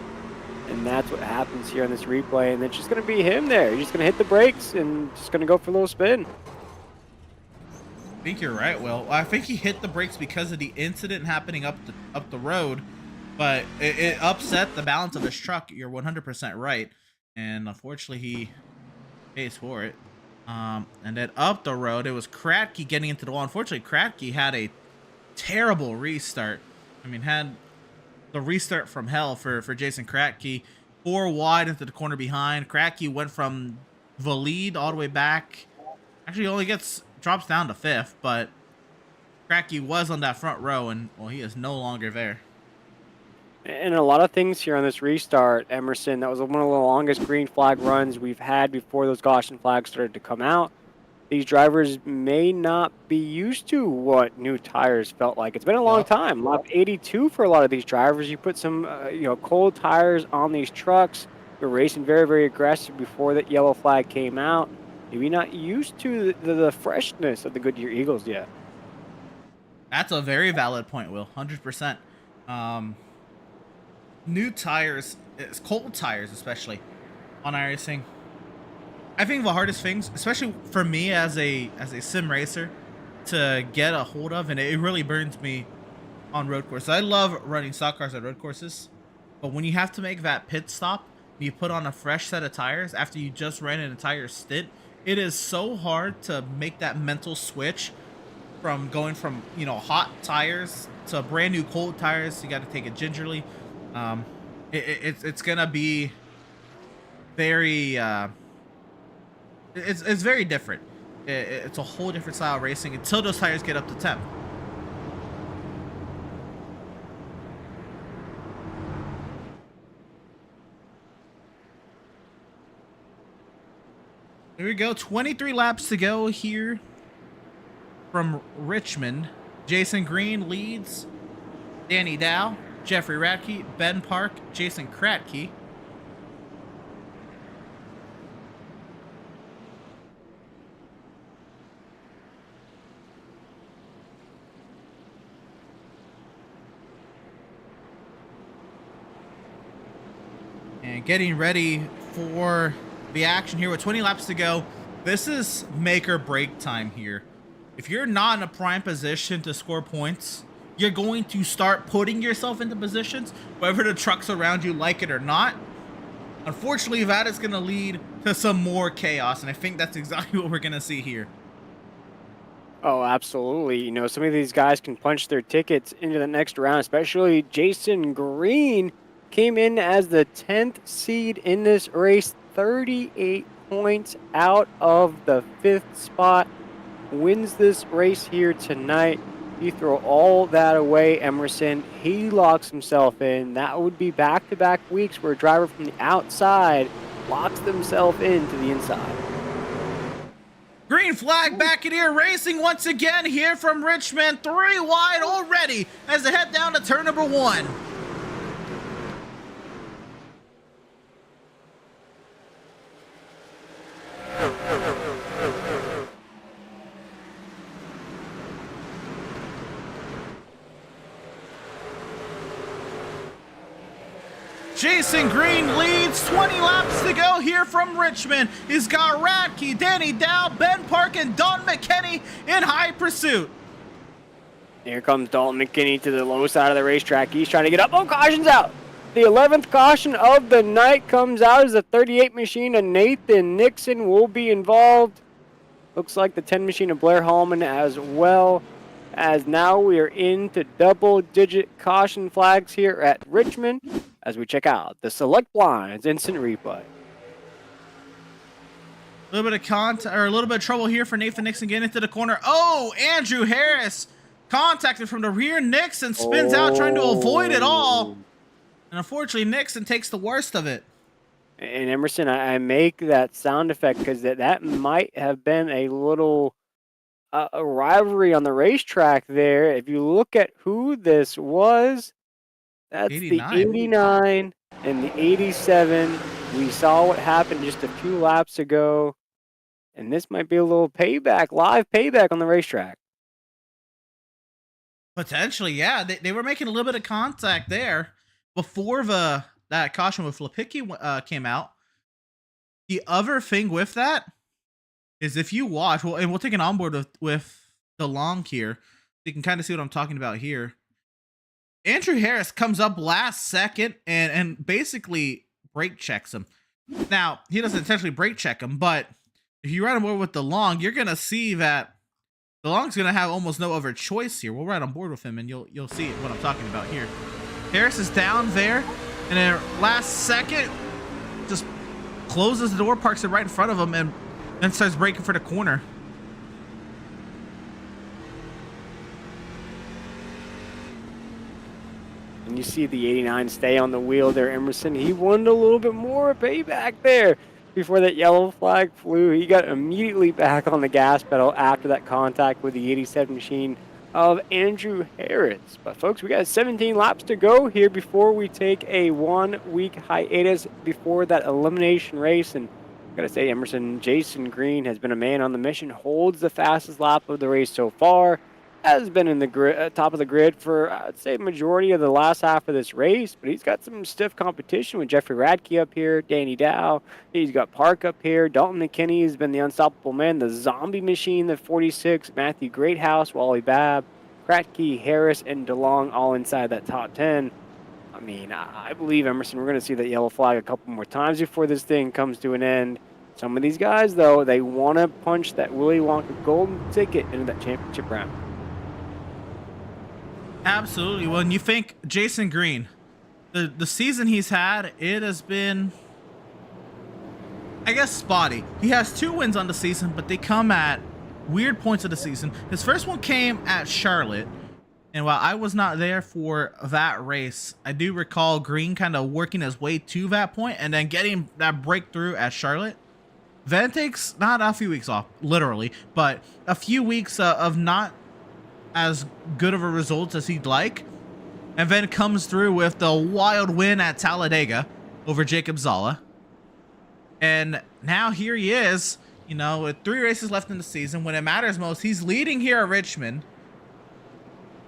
B: And that's what happens here on this replay. And it's just going to be him there. He's just going to hit the brakes and just going to go for a little spin.
A: I think you're right, Will. I think he hit the brakes because of the incident happening up the road. But it upset the balance of his truck. You're 100% right. And unfortunately, he pays for it. And then up the road, it was Kratky getting into the wall. Unfortunately, Kratky had a terrible restart. I mean, had the restart from hell for Jason Kratky. 4 wide into the corner behind. Kratky went from the lead all the way back. Actually, only drops down to 5th. But Kratky was on that front row. And, well, he is no longer there.
B: And a lot of things here on this restart, Emerson, that was one of the longest green flag runs we've had before those caution flags started to come out. These drivers may not be used to what new tires felt like. It's been a long time. Lap 82 for a lot of these drivers. You put some cold tires on these trucks. You're racing very, very aggressive before that yellow flag came out. Maybe not used to the freshness of the Goodyear Eagles yet.
A: That's a very valid point, Will. 100%. New tires, cold tires especially, on iRacing. I think the hardest things, especially for me as a sim racer, to get a hold of, and it really burns me on road courses. I love running stock cars at road courses, but when you have to make that pit stop, you put on a fresh set of tires after you just ran an entire stint, it is so hard to make that mental switch from going from hot tires to brand new cold tires. You got to take it gingerly. It's gonna be very it's very different. It's a whole different style of racing until those tires get up to temp. Here we go. 23 laps to go here from Richmond. Jason Green leads. Danny Dow, Jeffrey Radke, Ben Park, Jason Kratky. And getting ready for the action here with 20 laps to go. This is make or break time here. If you're not in a prime position to score points, you're going to start putting yourself into positions, whether the trucks around you like it or not. Unfortunately, that is going to lead to some more chaos, and I think that's exactly what we're going to see here.
B: Oh, absolutely. Some of these guys can punch their tickets into the next round, especially Jason Green came in as the 10th seed in this race, 38 points out of the 5th spot, wins this race here tonight. You throw all that away, Emerson. He locks himself in. That would be back-to-back weeks where a driver from the outside locks themselves into the inside.
A: Green flag back in here, racing once again here from Richmond. 3 wide already as they head down to turn number 1. Jason Green leads, 20 laps to go here from Richmond. He's got Radke, Danny Dow, Ben Park, and Dalton McKinney in high pursuit.
B: Here comes Dalton McKinney to the low side of the racetrack. He's trying to get up. Oh, caution's out. The 11th caution of the night comes out as the 38 machine of Nathan Nixon will be involved. Looks like the 10 machine of Blair Hallman as well. As now we are into double-digit caution flags here at Richmond as we check out the Select Blinds instant replay.
A: A little bit of trouble here for Nathan Nixon getting into the corner. Oh, Andrew Harris contacted from the rear. Nixon spins out trying to avoid it all.
B: Oh.
A: And unfortunately, Nixon takes the worst of it.
B: And Emerson, I make that sound effect because that might have been a little a rivalry on the racetrack there. If you look at who this was, that's
A: 89.
B: the 89 and the 87. We saw what happened just a few laps ago. And this might be a little payback, live payback on the racetrack.
A: Potentially, yeah. They were making a little bit of contact there before that caution with Lipicki came out. The other thing with that is if you watch, and we'll take an onboard with DeLong here, so you can kind of see what I'm talking about here. Andrew Harris comes up last second and basically brake checks him. Now, he doesn't intentionally brake check him, but if you ride on board with DeLong, you're going to see that DeLong's going to have almost no other choice here. We'll ride on board with him, and you'll see what I'm talking about here. Harris is down there, and then last second, just closes the door, parks it right in front of him, and then starts braking for the corner.
B: And you see the 89 stay on the wheel there, Emerson. He wanted a little bit more payback there before that yellow flag flew. He got immediately back on the gas pedal after that contact with the 87 machine of Andrew Harris. But folks, we got 17 laps to go here before we take a 1-week hiatus before that elimination race. And I gotta say, Emerson, Jason Green has been a man on the mission, holds the fastest lap of the race so far, has been in the top of the grid for, I'd say, majority of the last half of this race, but he's got some stiff competition with Jeffrey Radke up here, Danny Dow, he's got Park up here, Dalton McKinney has been the unstoppable man, the zombie machine, the 46, Matthew Greathouse, Wally Babb, Kratke, Harris, and DeLong all inside that top 10. I mean, I believe, Emerson, we're going to see that yellow flag a couple more times before this thing comes to an end. Some of these guys, though, they want to punch that Willy Wonka golden ticket into that championship round.
A: Absolutely. Well, and you think Jason Green, the season he's had, it has been, I guess, spotty. He has 2 wins on the season, but they come at weird points of the season. His first one came at Charlotte, and while I was not there for that race, I do recall Green kind of working his way to that point and then getting that breakthrough at Charlotte. Then takes not a few weeks off, literally, but a few weeks of not as good of a result as he'd like, and then comes through with the wild win at Talladega over Jacob Zala. And now here he is, you know, with 3 races left in the season. When it matters most, he's leading here at Richmond.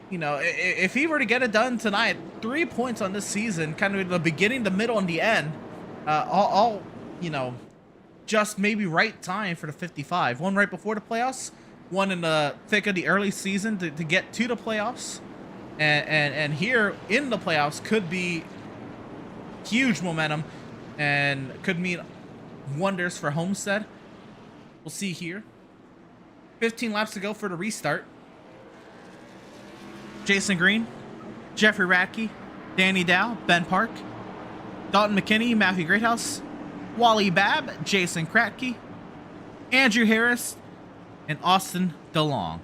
A: You know, if he were to get it done tonight, 3 points on this season, kind of the beginning, the middle, and the end, all you know, just maybe right time for the 55. One right before the playoffs, one in the thick of the early season to get to the playoffs, and here in the playoffs could be huge momentum and could mean wonders for Homestead. We'll see here. 15 laps to go for the restart. Jason Green, Jeffrey Radke, Danny Dow, Ben Park, Dalton McKinney, Matthew Greathouse, Wally Babb, Jason Kratke, Andrew Harris, and Austin DeLong.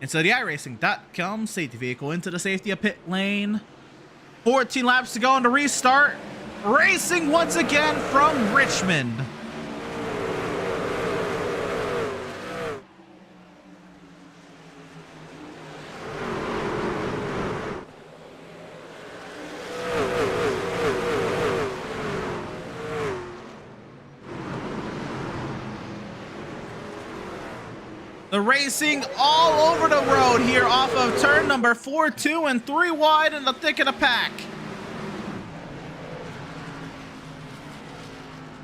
A: And so the iRacing.com safety vehicle into the safety of pit lane. 14 laps to go on the restart. Racing once again from Richmond. The racing all over the road here off of turn number 4, 2, and 3 wide in the thick of the pack.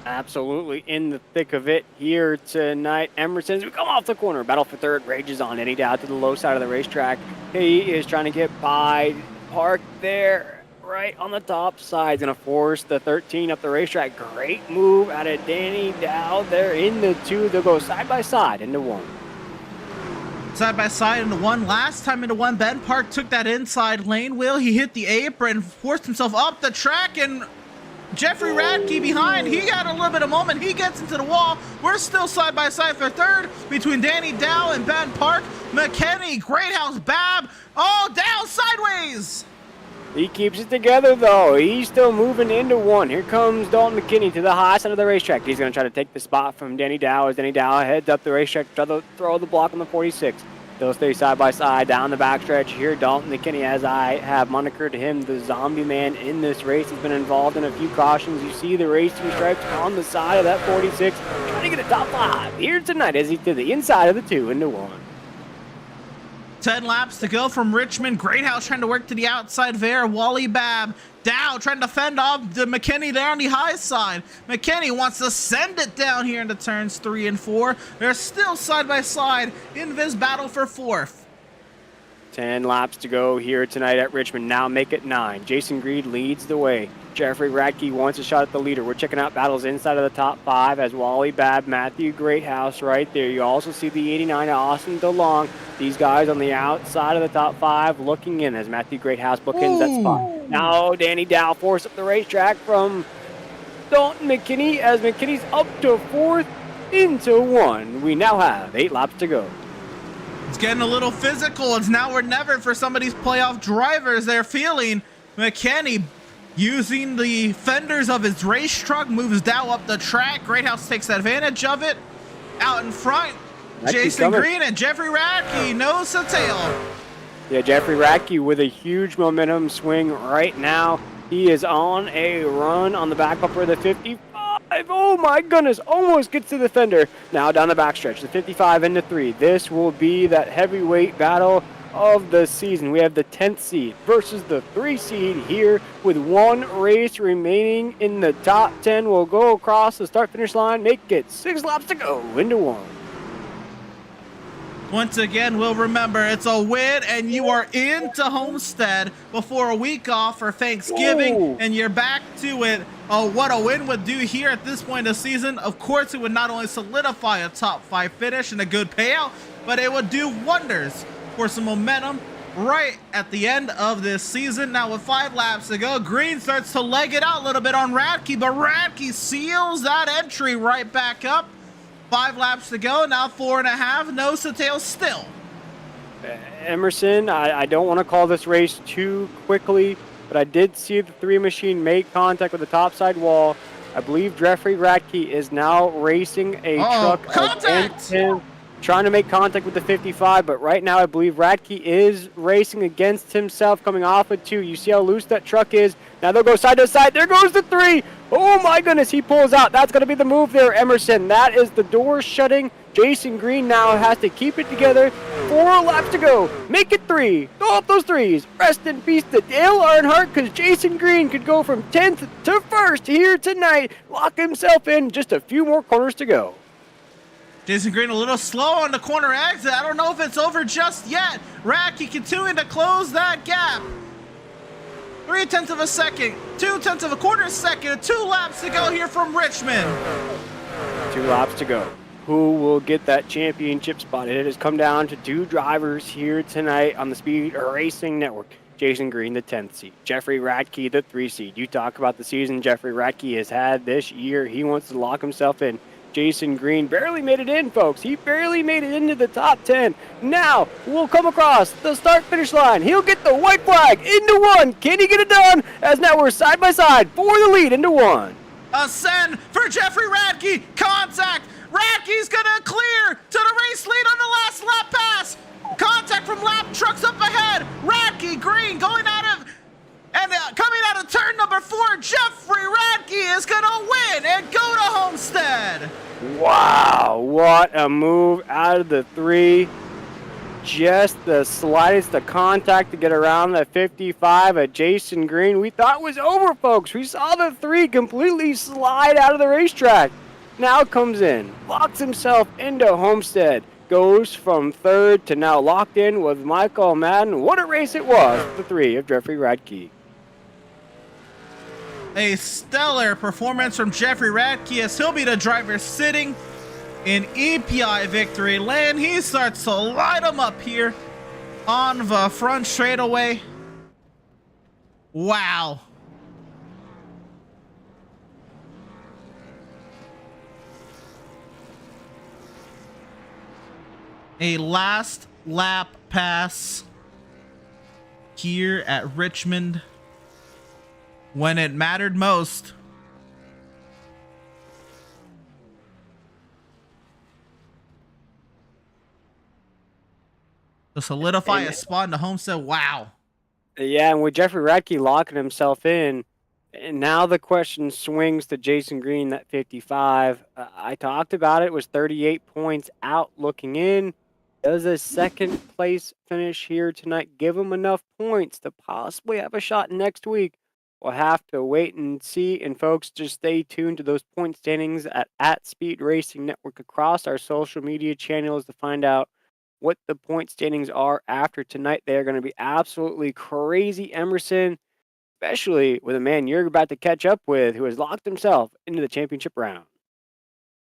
B: Absolutely in the thick of it here tonight. Emerson, as we come off the corner, battle for third rages on. Any doubt to the low side of the racetrack. He is trying to get by Park there, right on the top side. Going to force the 13 up the racetrack. Great move out of Danny Dow there in the 2. They'll go side by side into 1.
A: Side by side into 1. Last time into 1, Ben Park took that inside lane wheel. He hit the apron, forced himself up the track, and Jeffrey Radke behind. He got a little bit of moment. He gets into the wall. We're still side by side for third between Danny Dow and Ben Park. McKinney, Greathouse, Bab. Oh, Dow sideways.
B: He keeps it together, though. He's still moving into one. Here comes Dalton McKinney to the high side of the racetrack. He's going to try to take the spot from Danny Dow as Danny Dow heads up the racetrack, try to throw the block on the 46. They'll stay side by side down the backstretch here. Dalton McKinney, as I have monikered him, the zombie man in this race. He's been involved in a few cautions. You see the racing stripes on the side of that 46. Trying to get a top 5 here tonight as he did the inside of the 2 into 1.
A: 10 laps to go from Richmond. Greathouse trying to work to the outside there. Wally Babb. Dow trying to fend off the McKinney there on the high side. McKinney wants to send it down here into turns 3 and 4. They're still side by side in this battle for 4th.
B: 10 laps to go here tonight at Richmond. Now make it 9. Jason Greed leads the way. Jeffrey Radke wants a shot at the leader. We're checking out battles inside of the top 5 as Wally Babb, Matthew Greathouse right there. You also see the 89 Austin DeLong. These guys on the outside of the top 5 looking in as Matthew Greathouse bookends that spot. Now Danny Dow forced up the racetrack from Dalton McKinney as McKinney's up to 4th into 1. We now have 8 laps to go.
A: It's getting a little physical. It's now or never for some of these playoff drivers. They're feeling McKinney using the fenders of his race truck, moves Dow up the track. Greathouse takes advantage of it. Out in front, Jason Green and Jeffrey Radke, nose to tail.
B: Yeah, Jeffrey Radke with a huge momentum swing right now. He is on a run on the back bumper of the 55. Oh my goodness, almost gets to the fender. Now down the backstretch, the 55 into 3. This will be that heavyweight battle of the season. We have the 10th seed versus the 3 seed here with 1 race remaining in the top 10. We'll go across the start-finish line, make it 6 laps to go into 1.
A: Once again, we'll remember it's a win and you are into Homestead before a week off for Thanksgiving. And you're back to it. Oh, what a win would do here at this point of the season. Of course, it would not only solidify a top 5 finish and a good payout, but it would do wonders for some momentum right at the end of this season. Now with 5 laps to go, Green starts to leg it out a little bit on Radke, but Radke seals that entry right back up. 5 laps to go, now 4.5, nose to tail still.
B: Emerson, I don't want to call this race too quickly, but I did see the 3 machine make contact with the topside wall. I believe Jeffrey Radke is now racing a truck against him, trying to make contact with the 55, but right now I believe Radke is racing against himself coming off of 2. You see how loose that truck is. Now they'll go side to side. There goes the 3. Oh my goodness, he pulls out. That's going to be the move there, Emerson. That is the door shutting. Jason Green now has to keep it together. 4 laps to go. Make it 3. Go up those 3s. Rest in peace to Dale Earnhardt because Jason Green could go from 10th to 1st here tonight. Lock himself in. Just a few more corners to go.
A: Jason Green a little slow on the corner exit. I don't know if it's over just yet. Radke continuing to close that gap. 0.3 of a second, 0.2 of a quarter second, 2 laps to go here from Richmond.
B: 2 laps to go. Who will get that championship spot? It has come down to 2 drivers here tonight on the Speed Racing Network. Jason Green, the 10th seed. Jeffrey Radke, the 3 seed. You talk about the season Jeffrey Radke has had this year. He wants to lock himself in. Jason Green barely made it in, folks. He barely made it into the top 10. Now we'll come across the start-finish line. He'll get the white flag into 1. Can he get it done? As now we're side by side for the lead into 1.
A: A send for Jeffrey Radke. Contact. Radke's gonna clear to the race lead on the last lap pass. Contact from lap trucks up ahead. Radke, Green going out of... And coming out of turn number 4, Jeffrey Radke is going to win and go to Homestead.
B: Wow, what a move out of the 3. Just the slightest of contact to get around the 55 at Jason Green. We thought was over, folks. We saw the 3 completely slide out of the racetrack. Now comes in, locks himself into Homestead. Goes from 3rd to now locked in with Michael Madden. What a race it was, the 3 of Jeffrey Radke.
A: A stellar performance from Jeffrey Radke as he'll be the driver sitting in EPI victory lane. He starts to light him up here on the front straightaway. Wow. A last lap pass here at Richmond when it mattered most. To solidify
B: And
A: a spot in the Homestead. Wow.
B: yeah, and with Jeffrey Radke locking himself in, and now the question swings to Jason Green at 55. I talked about it, was 38 points out looking in. Does a second place finish here tonight give him enough points to possibly have a shot next week? We'll have to wait and see. And folks, just stay tuned to those point standings at Speed Racing Network across our social media channels to find out what the point standings are after tonight. They are going to be absolutely crazy, Emerson, especially with a man you're about to catch up with who has locked himself into the championship round.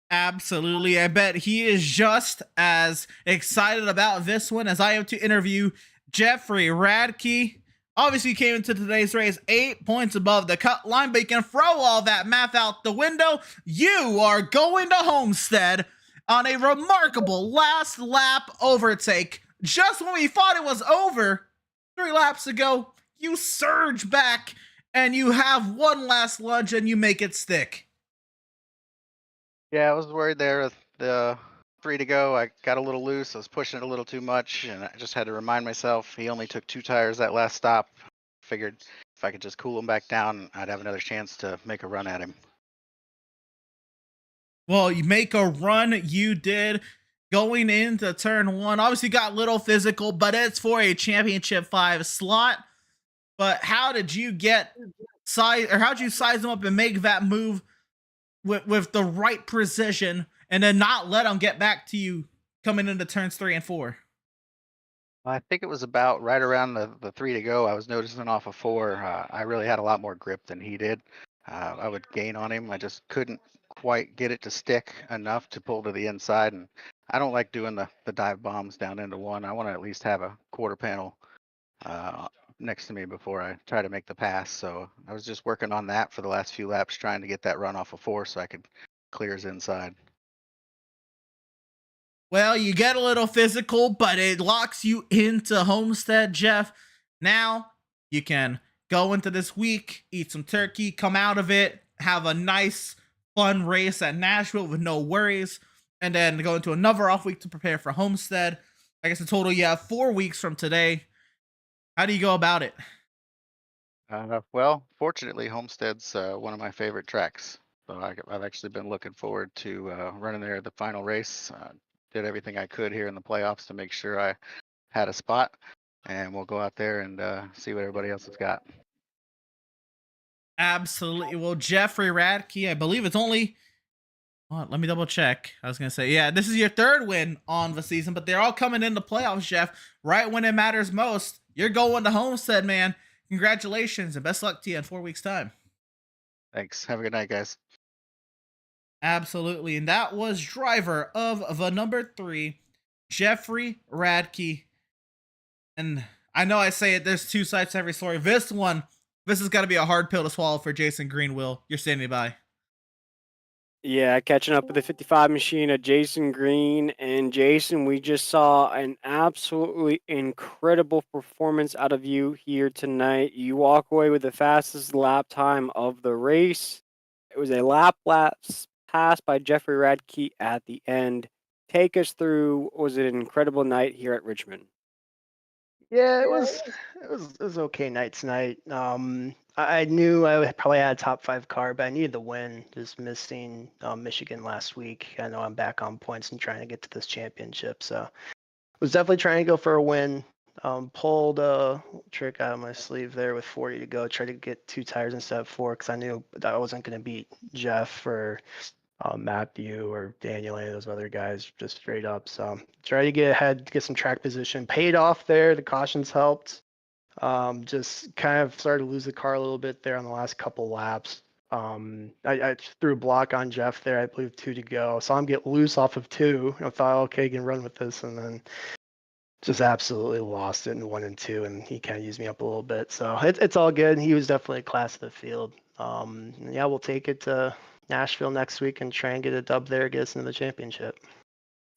A: Absolutely. I bet he is just as excited about this one as I am to interview Jeffrey Radke. Obviously, came into today's race 8 points above the cut line, but you can throw all that math out the window. You are going to Homestead on a remarkable last lap overtake. Just when we thought it was over 3 laps ago, you surge back and you have one last lunge and you make it stick.
D: Yeah, I was worried there with the 3 to go. I got a little loose. I was pushing it a little too much, and I just had to remind myself he only took 2 tires that last stop. Figured if I could just cool him back down, I'd have another chance to make a run at him.
A: Well, you make a run, you did. Going into turn 1, obviously got a little physical, but it's for a championship 5 slot. But how did you get size, or how'd you size them up and make that move with the right precision and then not let them get back to you coming into turns 3 and 4?
D: I think it was about right around the 3 to go. I was noticing off of 4. I really had a lot more grip than he did. I would gain on him. I just couldn't quite get it to stick enough to pull to the inside. And I don't like doing the dive bombs down into 1. I want to at least have a quarter panel next to me before I try to make the pass. So I was just working on that for the last few laps, trying to get that run off of 4 so I could clear his inside.
A: Well, you get a little physical, but it locks you into Homestead, Jeff. Now you can go into this week, eat some turkey, come out of it, have a nice, fun race at Nashville with no worries, and then go into another off week to prepare for Homestead. I guess in total, you have 4 weeks from today. How do you go about it?
D: Well, fortunately, Homestead's one of my favorite tracks. So I've actually been looking forward to running there the final race. Did everything I could here in the playoffs to make sure I had a spot. And we'll go out there and see what everybody else has got.
A: Absolutely. Well, Jeffrey Radke, I believe it's only... let me double check. I was going to say, yeah, this is your 3rd win on the season, but they're all coming in the playoffs, Jeff, right when it matters most. You're going to Homestead, man. Congratulations and best luck to you in 4 weeks' time.
D: Thanks. Have a good night, guys.
A: Absolutely. And that was driver of the number 3, Jeffrey Radke. And I know I say it, there's 2 sides to every story. This has got to be a hard pill to swallow for Jason Greenwill. You're standing by.
B: Yeah, catching up with the 55 machine of Jason Green. And Jason, we just saw an absolutely incredible performance out of you here tonight. You walk away with the fastest lap time of the race. It was a lap pass by Jeffrey Radke at the end. Take us through what was an incredible night here at Richmond.
E: Yeah, it was okay night tonight. I knew I probably had a top 5 car, but I needed the win. Just missing Michigan last week. I know I'm back on points and trying to get to this championship, so was definitely trying to go for a win. Pulled a trick out of my sleeve there with 40 to go. Tried to get 2 tires instead of 4 because I knew that I wasn't going to beat Jeff or Matthew or Daniel, any of those other guys, just straight up. So try to get ahead, get some track position. Paid off there. The cautions helped. Just kind of started to lose the car a little bit there on the last couple laps. I threw a block on Jeff there, I believe 2 to go. Saw him get loose off of 2. I thought, okay, I can run with this, and then just absolutely lost it in 1 and 2, and he kind of used me up a little bit. So it's all good. He was definitely a class of the field. Yeah, we'll take it to Nashville next week and try and get a dub there, get us into the championship.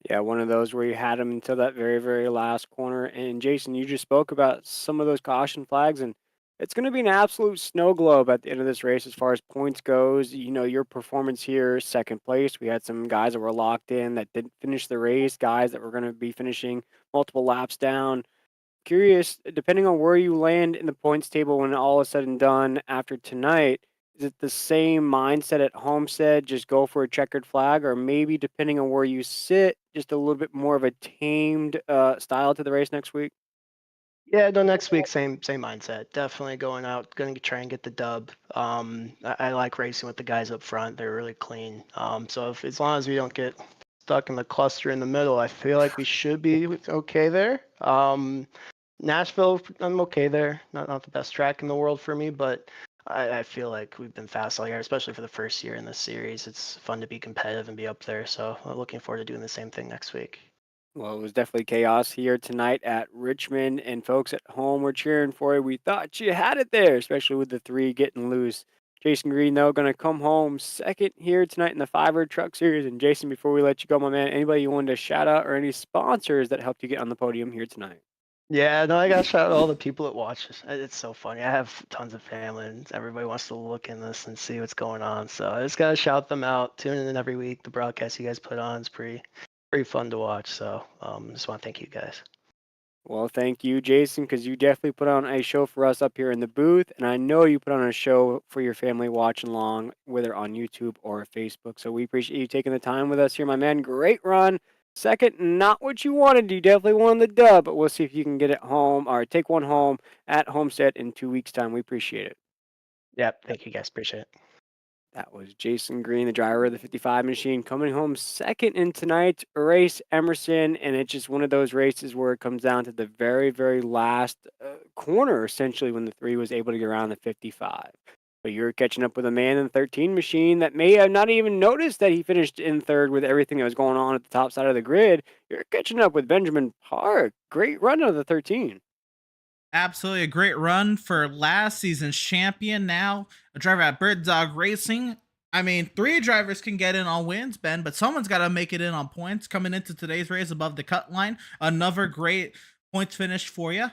B: Yeah, one of those where you had him until that very, very last corner. And Jason, you just spoke about some of those caution flags, and it's going to be an absolute snow globe at the end of this race as far as points goes. You know, your performance here, second place. We had some guys that were locked in that didn't finish the race, guys that were going to be finishing multiple laps down. Curious, depending on where you land in the points table when all is said and done after tonight, is it the same mindset at Homestead, just go for a checkered flag, or maybe depending on where you sit, just a little bit more of a tamed style to the race next week?
E: Yeah, no, next week, same mindset. Definitely going out, going to try and get the dub. I like racing with the guys up front. They're really clean. So if as long as we don't get stuck in the cluster in the middle, I feel like we should be okay there. Nashville, I'm okay there. Not the best track in the world for me, but I feel like we've been fast all year, especially for the first year in this series. It's fun to be competitive and be up there. So I'm looking forward to doing the same thing next week.
B: Well, it was definitely chaos here tonight at Richmond, and folks at home were cheering for you. We thought you had it there, especially with the three getting loose. Jason Green, though, going to come home second here tonight in the Fiverr Truck Series. And Jason, before we let you go, my man, anybody you wanted to shout out or any sponsors that helped you get on the podium here tonight?
E: Yeah, no, I got to shout out all the people that watch this. It's so funny. I have tons of family, and everybody wants to look in this and see what's going on. So I just got to shout them out. Tuning in every week. The broadcast you guys put on is pretty fun to watch. So just want to thank you guys.
B: Well, thank you, Jason, because you definitely put on a show for us up here in the booth, and I know you put on a show for your family watching along, whether on YouTube or Facebook. So we appreciate you taking the time with us here, my man. Great run. Second, not what you wanted. You definitely won the dub, but we'll see if you can get it home or take one home at Homestead in 2 weeks' time. We appreciate it.
E: Yep, thank you guys. Appreciate it.
B: That was Jason Green, the driver of the 55 machine, coming home second in tonight's race, Emerson. And it's just one of those races where it comes down to the very, very last corner, essentially, when the three was able to get around the 55. But you're catching up with a man in the 13 machine that may have not even noticed that he finished in third with everything that was going on at the top side of the grid. You're catching up with Benjamin Park. Great run of the 13.
A: Absolutely a great run for last season's champion. Now a driver at Bird Dog Racing. I mean, three drivers can get in on wins, Ben, but someone's got to make it in on points. Coming into today's race above the cut line, another great points finish for you.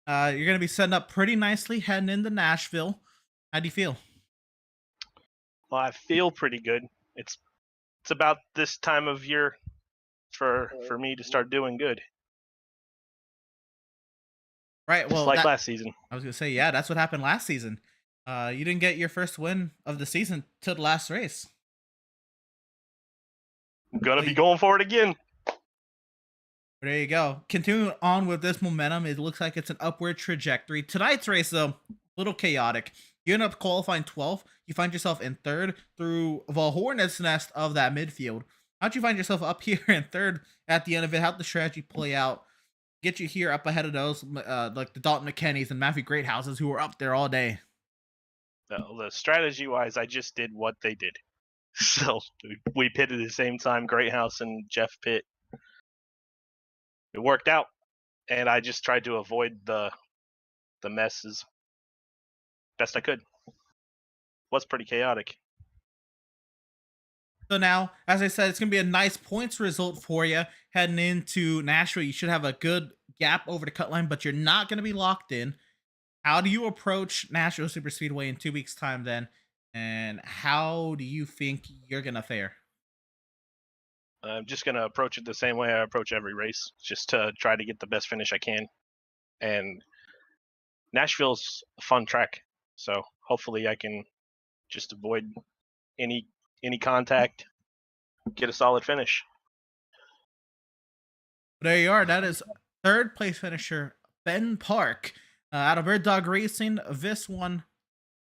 A: You're going to be setting up pretty nicely heading into Nashville. How do you feel?
F: Well, I feel pretty good. It's about this time of year for me to start doing good.
A: Right.
F: Just
A: Well,
F: like last season.
A: I was going to say, yeah, that's what happened last season. You didn't get your first win of the season till the last race.
F: I'm gonna be going for it again.
A: There you go. Continuing on with this momentum, it looks like it's an upward trajectory. Tonight's race, though, a little chaotic. You end up qualifying 12th. You find yourself in third through the hornet's nest of that midfield. How'd you find yourself up here in third at the end of it? How'd the strategy play out? Get you here up ahead of those, like the Dalton McKennies and Matthew Greathouses, who were up there all day.
F: The strategy-wise, I just did what they did. So we pitted at the same time, Greathouse and Jeff Pitt. It worked out, and I just tried to avoid the messes best I could. Was pretty chaotic.
A: So now, as I said, it's going to be a nice points result for you heading into Nashville. You should have a good gap over the cut line, but you're not going to be locked in. How do you approach Nashville Super Speedway in 2 weeks' time then? And how do you think you're going to fare?
F: I'm just going to approach it the same way I approach every race, just to try to get the best finish I can. And Nashville's a fun track, so hopefully I can just avoid any contact, get a solid finish.
A: There you are. That is third place finisher Ben Park out of Bird Dog Racing. This one,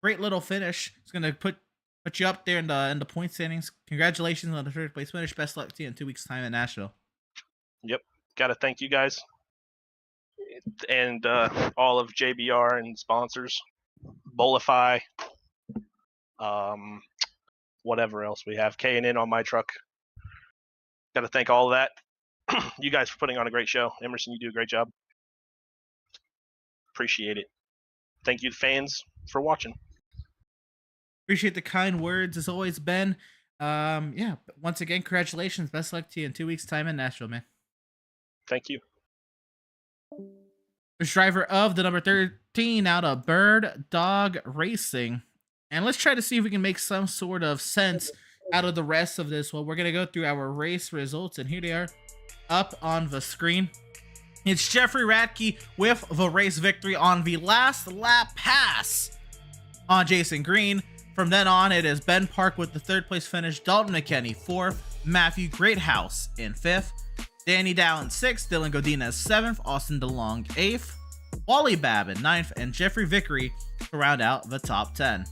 A: great little finish. It's going to put you up there in the point standings. Congratulations on the third place finish. Best luck to you in 2 weeks' time in Nashville.
F: Yep. Got to thank you guys and all of JBR and sponsors, Bolify, whatever else we have, K&N on my truck. Got to thank all of that. You guys for putting on a great show. Emerson, you do a great job. Appreciate it. Thank you, fans, for watching.
A: Appreciate the kind words as always, Ben. Yeah. Once again, congratulations. Best luck to you in 2 weeks' time in Nashville, man.
F: Thank you.
A: First driver of the number 13 out of Bird Dog Racing. And let's try to see if we can make some sort of sense out of the rest of this. Well, we're going to go through our race results, and here they are up on the screen. It's Jeffrey Radke with the race victory on the last lap pass on Jason Green. From then on, it is Ben Park with the third place finish, Dalton McKinney 4th, Matthew Greathouse in 5th, Danny Dallin 6th, Dylan Godinez 7th, Austin DeLong 8th, Wally Babin 9th, and Jeffrey Vickery to round out the top 10.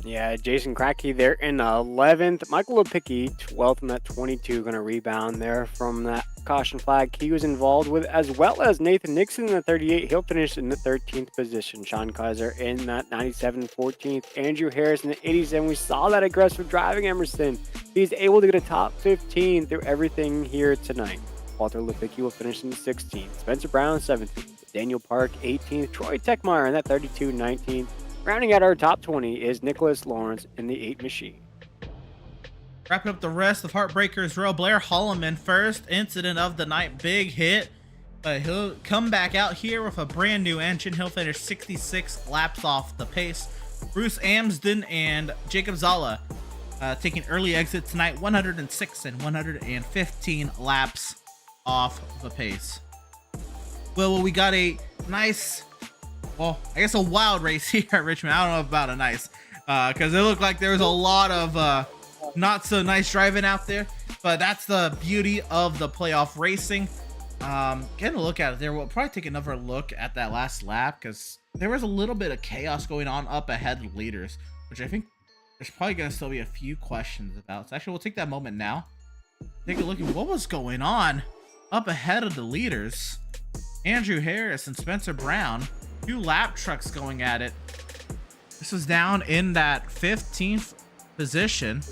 B: Yeah, Jason Kratky there in 11th. Michael Lopicki, 12th in that 22, going to rebound there from that caution flag he was involved with, as well as Nathan Nixon in the 38. He'll finish in the 13th position. Sean Kaiser in that 97, 14th. Andrew Harris in the 87. We saw that aggressive driving, Emerson. He's able to get a top 15 through everything here tonight. Walter Lipicki will finish in the 16th. Spencer Brown, 17th. Daniel Park, 18th. Troy Techmeyer in that 32, 19th. Rounding out our top 20 is Nicholas Lawrence in the 8 machine.
A: Wrapping up the rest of Heartbreakers row, Blair Holloman, first incident of the night, big hit. But he'll come back out here with a brand new engine. He'll finish 66 laps off the pace. Bruce Amsden and Jacob Zala taking early exit tonight, 106 and 115 laps off the pace. Well, we got a nice... well, I guess a wild race here at Richmond. I don't know about a nice, because it looked like there was a lot of not so nice driving out there. But that's the beauty of the playoff racing. Getting a look at it there. We'll probably take another look at that last lap, because there was a little bit of chaos going on up ahead of the leaders, which I think there's probably going to still be a few questions about. So actually, we'll take that moment now. Take a look at what was going on up ahead of the leaders. Andrew Harris and Spencer Brown. 2 lap trucks going at it. This was down in that 15th position.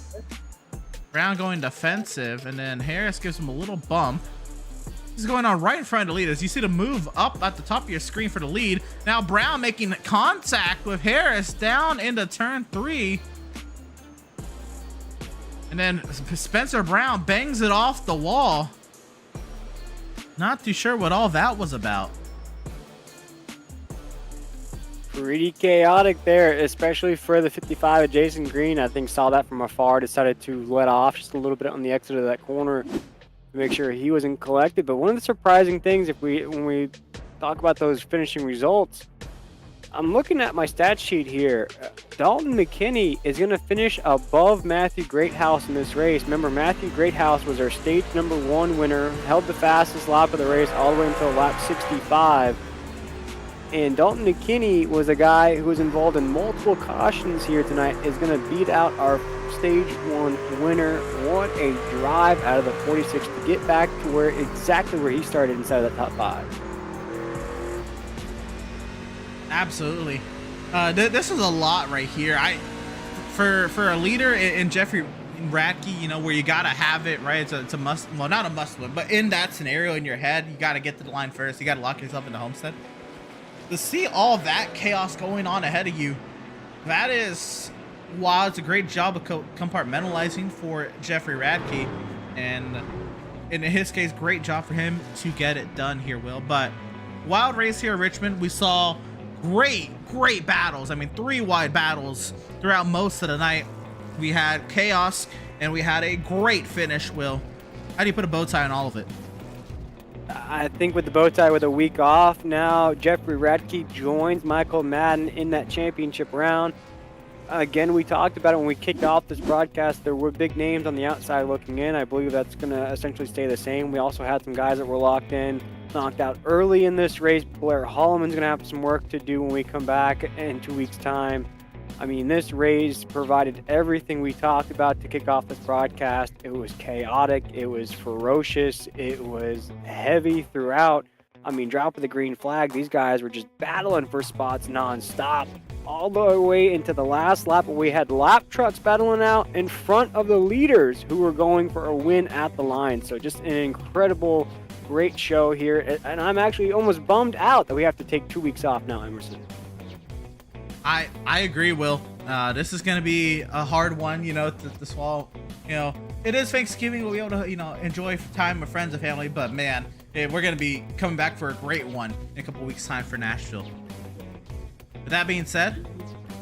A: Brown going defensive, and then Harris gives him a little bump. This is going on right in front of the leaders. You see the move up at the top of your screen for the lead. Now Brown making contact with Harris down into turn 3. And then Spencer Brown bangs it off the wall. Not too sure what all that was about.
B: Pretty chaotic there, especially for the 55 of Jason Green. I think saw that from afar, decided to let off just a little bit on the exit of that corner to make sure he wasn't collected. But one of the surprising things, when we talk about those finishing results, I'm looking at my stat sheet here. Dalton McKinney is going to finish above Matthew Greathouse in this race. Remember, Matthew Greathouse was our stage number 1 winner, held the fastest lap of the race all the way until lap 65. And Dalton McKinney was a guy who was involved in multiple cautions here tonight, is going to beat out our stage 1 winner. What a drive out of the 46 to get back to exactly where he started inside of the top 5.
A: Absolutely. This is a lot right here. For a leader in Jeffrey Radke, you know, where you gotta have it, right? It's a must. Well, not a must win, but in that scenario in your head, you gotta get to the line first. You gotta lock yourself into Homestead. To see all that chaos going on ahead of you, that is, wow, it's a great job of compartmentalizing for Jeffrey Radke, and in his case, great job for him to get it done here, Will. But wild race here at Richmond. We saw great battles. I mean, 3 wide battles throughout most of the night. We had chaos, and we had a great finish, Will. How do you put a bow tie on all of it?
B: I think with the bow tie with a week off now, Jeffrey Radke joins Michael Madden in that championship round. Again, we talked about it when we kicked off this broadcast. There were big names on the outside looking in. I believe that's going to essentially stay the same. We also had some guys that were locked in, knocked out early in this race. Blair Holloman's going to have some work to do when we come back in 2 weeks' time. I mean, this race provided everything we talked about to kick off this broadcast. It was chaotic. It was ferocious. It was heavy throughout. I mean, drop of the green flag. These guys were just battling for spots nonstop all the way into the last lap. We had lap trucks battling out in front of the leaders who were going for a win at the line. So just an incredible, great show here. And I'm actually almost bummed out that we have to take 2 weeks off now, Emerson.
A: I agree, Will. This is going to be a hard one, you know, to swallow. You know, it is Thanksgiving. We'll be able to, you know, enjoy time with friends and family. But man, we're going to be coming back for a great one in a couple weeks time for Nashville. With that being said,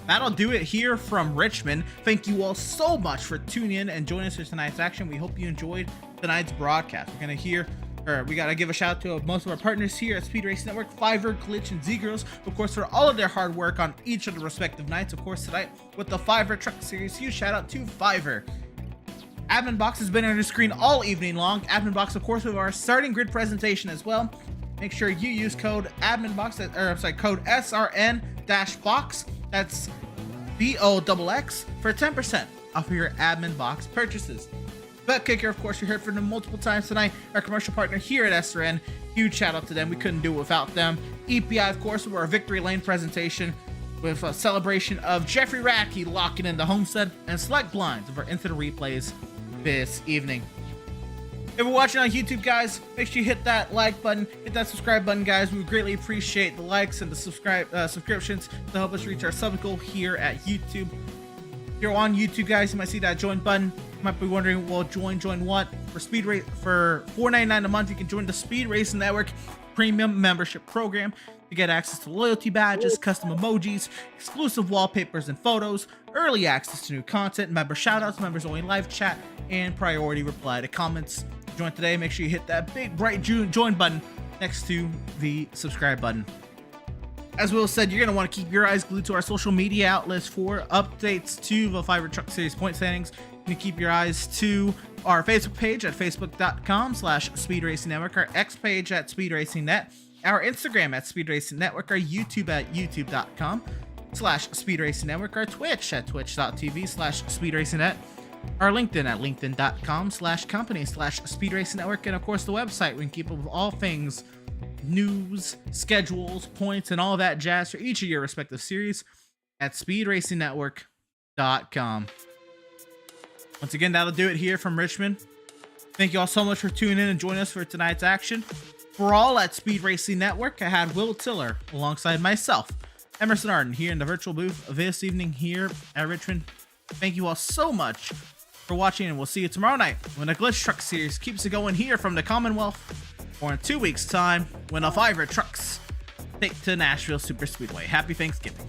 A: that'll do it here from Richmond. Thank you all so much for tuning in and joining us for tonight's action. We hope you enjoyed tonight's broadcast. We got to give a shout out to most of our partners here at Speed Racing Network, Fiverr, Glitch, and Z-Girls, of course, for all of their hard work on each of the respective nights. Of course, tonight with the Fiverr Truck Series, huge shout out to Fiverr. Admin Box has been on your screen all evening long. Admin Box, of course, with our starting grid presentation as well. Make sure you use code AdminBox, code SRN-Box. That's BOXX for 10% off of your Admin Box purchases. Bet Kicker, of course, you heard from them multiple times tonight. Our commercial partner here at SRN. Huge shout out to them. We couldn't do it without them. EPI, of course, with our Victory Lane presentation with a celebration of Jeffrey Radke locking in the homestead, and Select Blinds of our Into the Replays this evening. If you're watching on YouTube, guys, make sure you hit that like button, hit that subscribe button, guys. We would greatly appreciate the likes and the subscriptions to help us reach our sub goal here at YouTube. If you're on YouTube, guys, you might see that join button. You might be wondering, well, join what? For $4.99 a month, you can join the Speed Racing Network Premium Membership Program to get access to loyalty badges, custom emojis, exclusive wallpapers and photos, early access to new content, member shoutouts, members only live chat, and priority reply to comments. Join today. Make sure you hit that big bright join button next to the subscribe button. As Will said, you're going to want to keep your eyes glued to our social media outlets for updates to the Fiverr Truck Series point standings. You can keep your eyes to our Facebook page at facebook.com/Speed Racing Network, our X page at Speed Racing Net, our Instagram at Speed Racing Network, our YouTube at youtube.com/Speed Racing Network, our Twitch at twitch.tv/Speed Racing Net, our LinkedIn at linkedin.com/company/Speed Racing Network, and of course the website. We can keep up with all things news, schedules, points, and all that jazz for each of your respective series at speedracingnetwork.com. Once again, that'll do it here from Richmond. Thank you all so much for tuning in and joining us for tonight's action. For all at Speed Racing Network, I had Will Tiller alongside myself, Emerson Arden, here in the virtual booth this evening here at Richmond. Thank you all so much for watching, and we'll see you tomorrow night when the Glitch Truck Series keeps it going here from the Commonwealth, or in 2 weeks' time when the Fiverr Trucks take to Nashville Super Speedway. Happy Thanksgiving.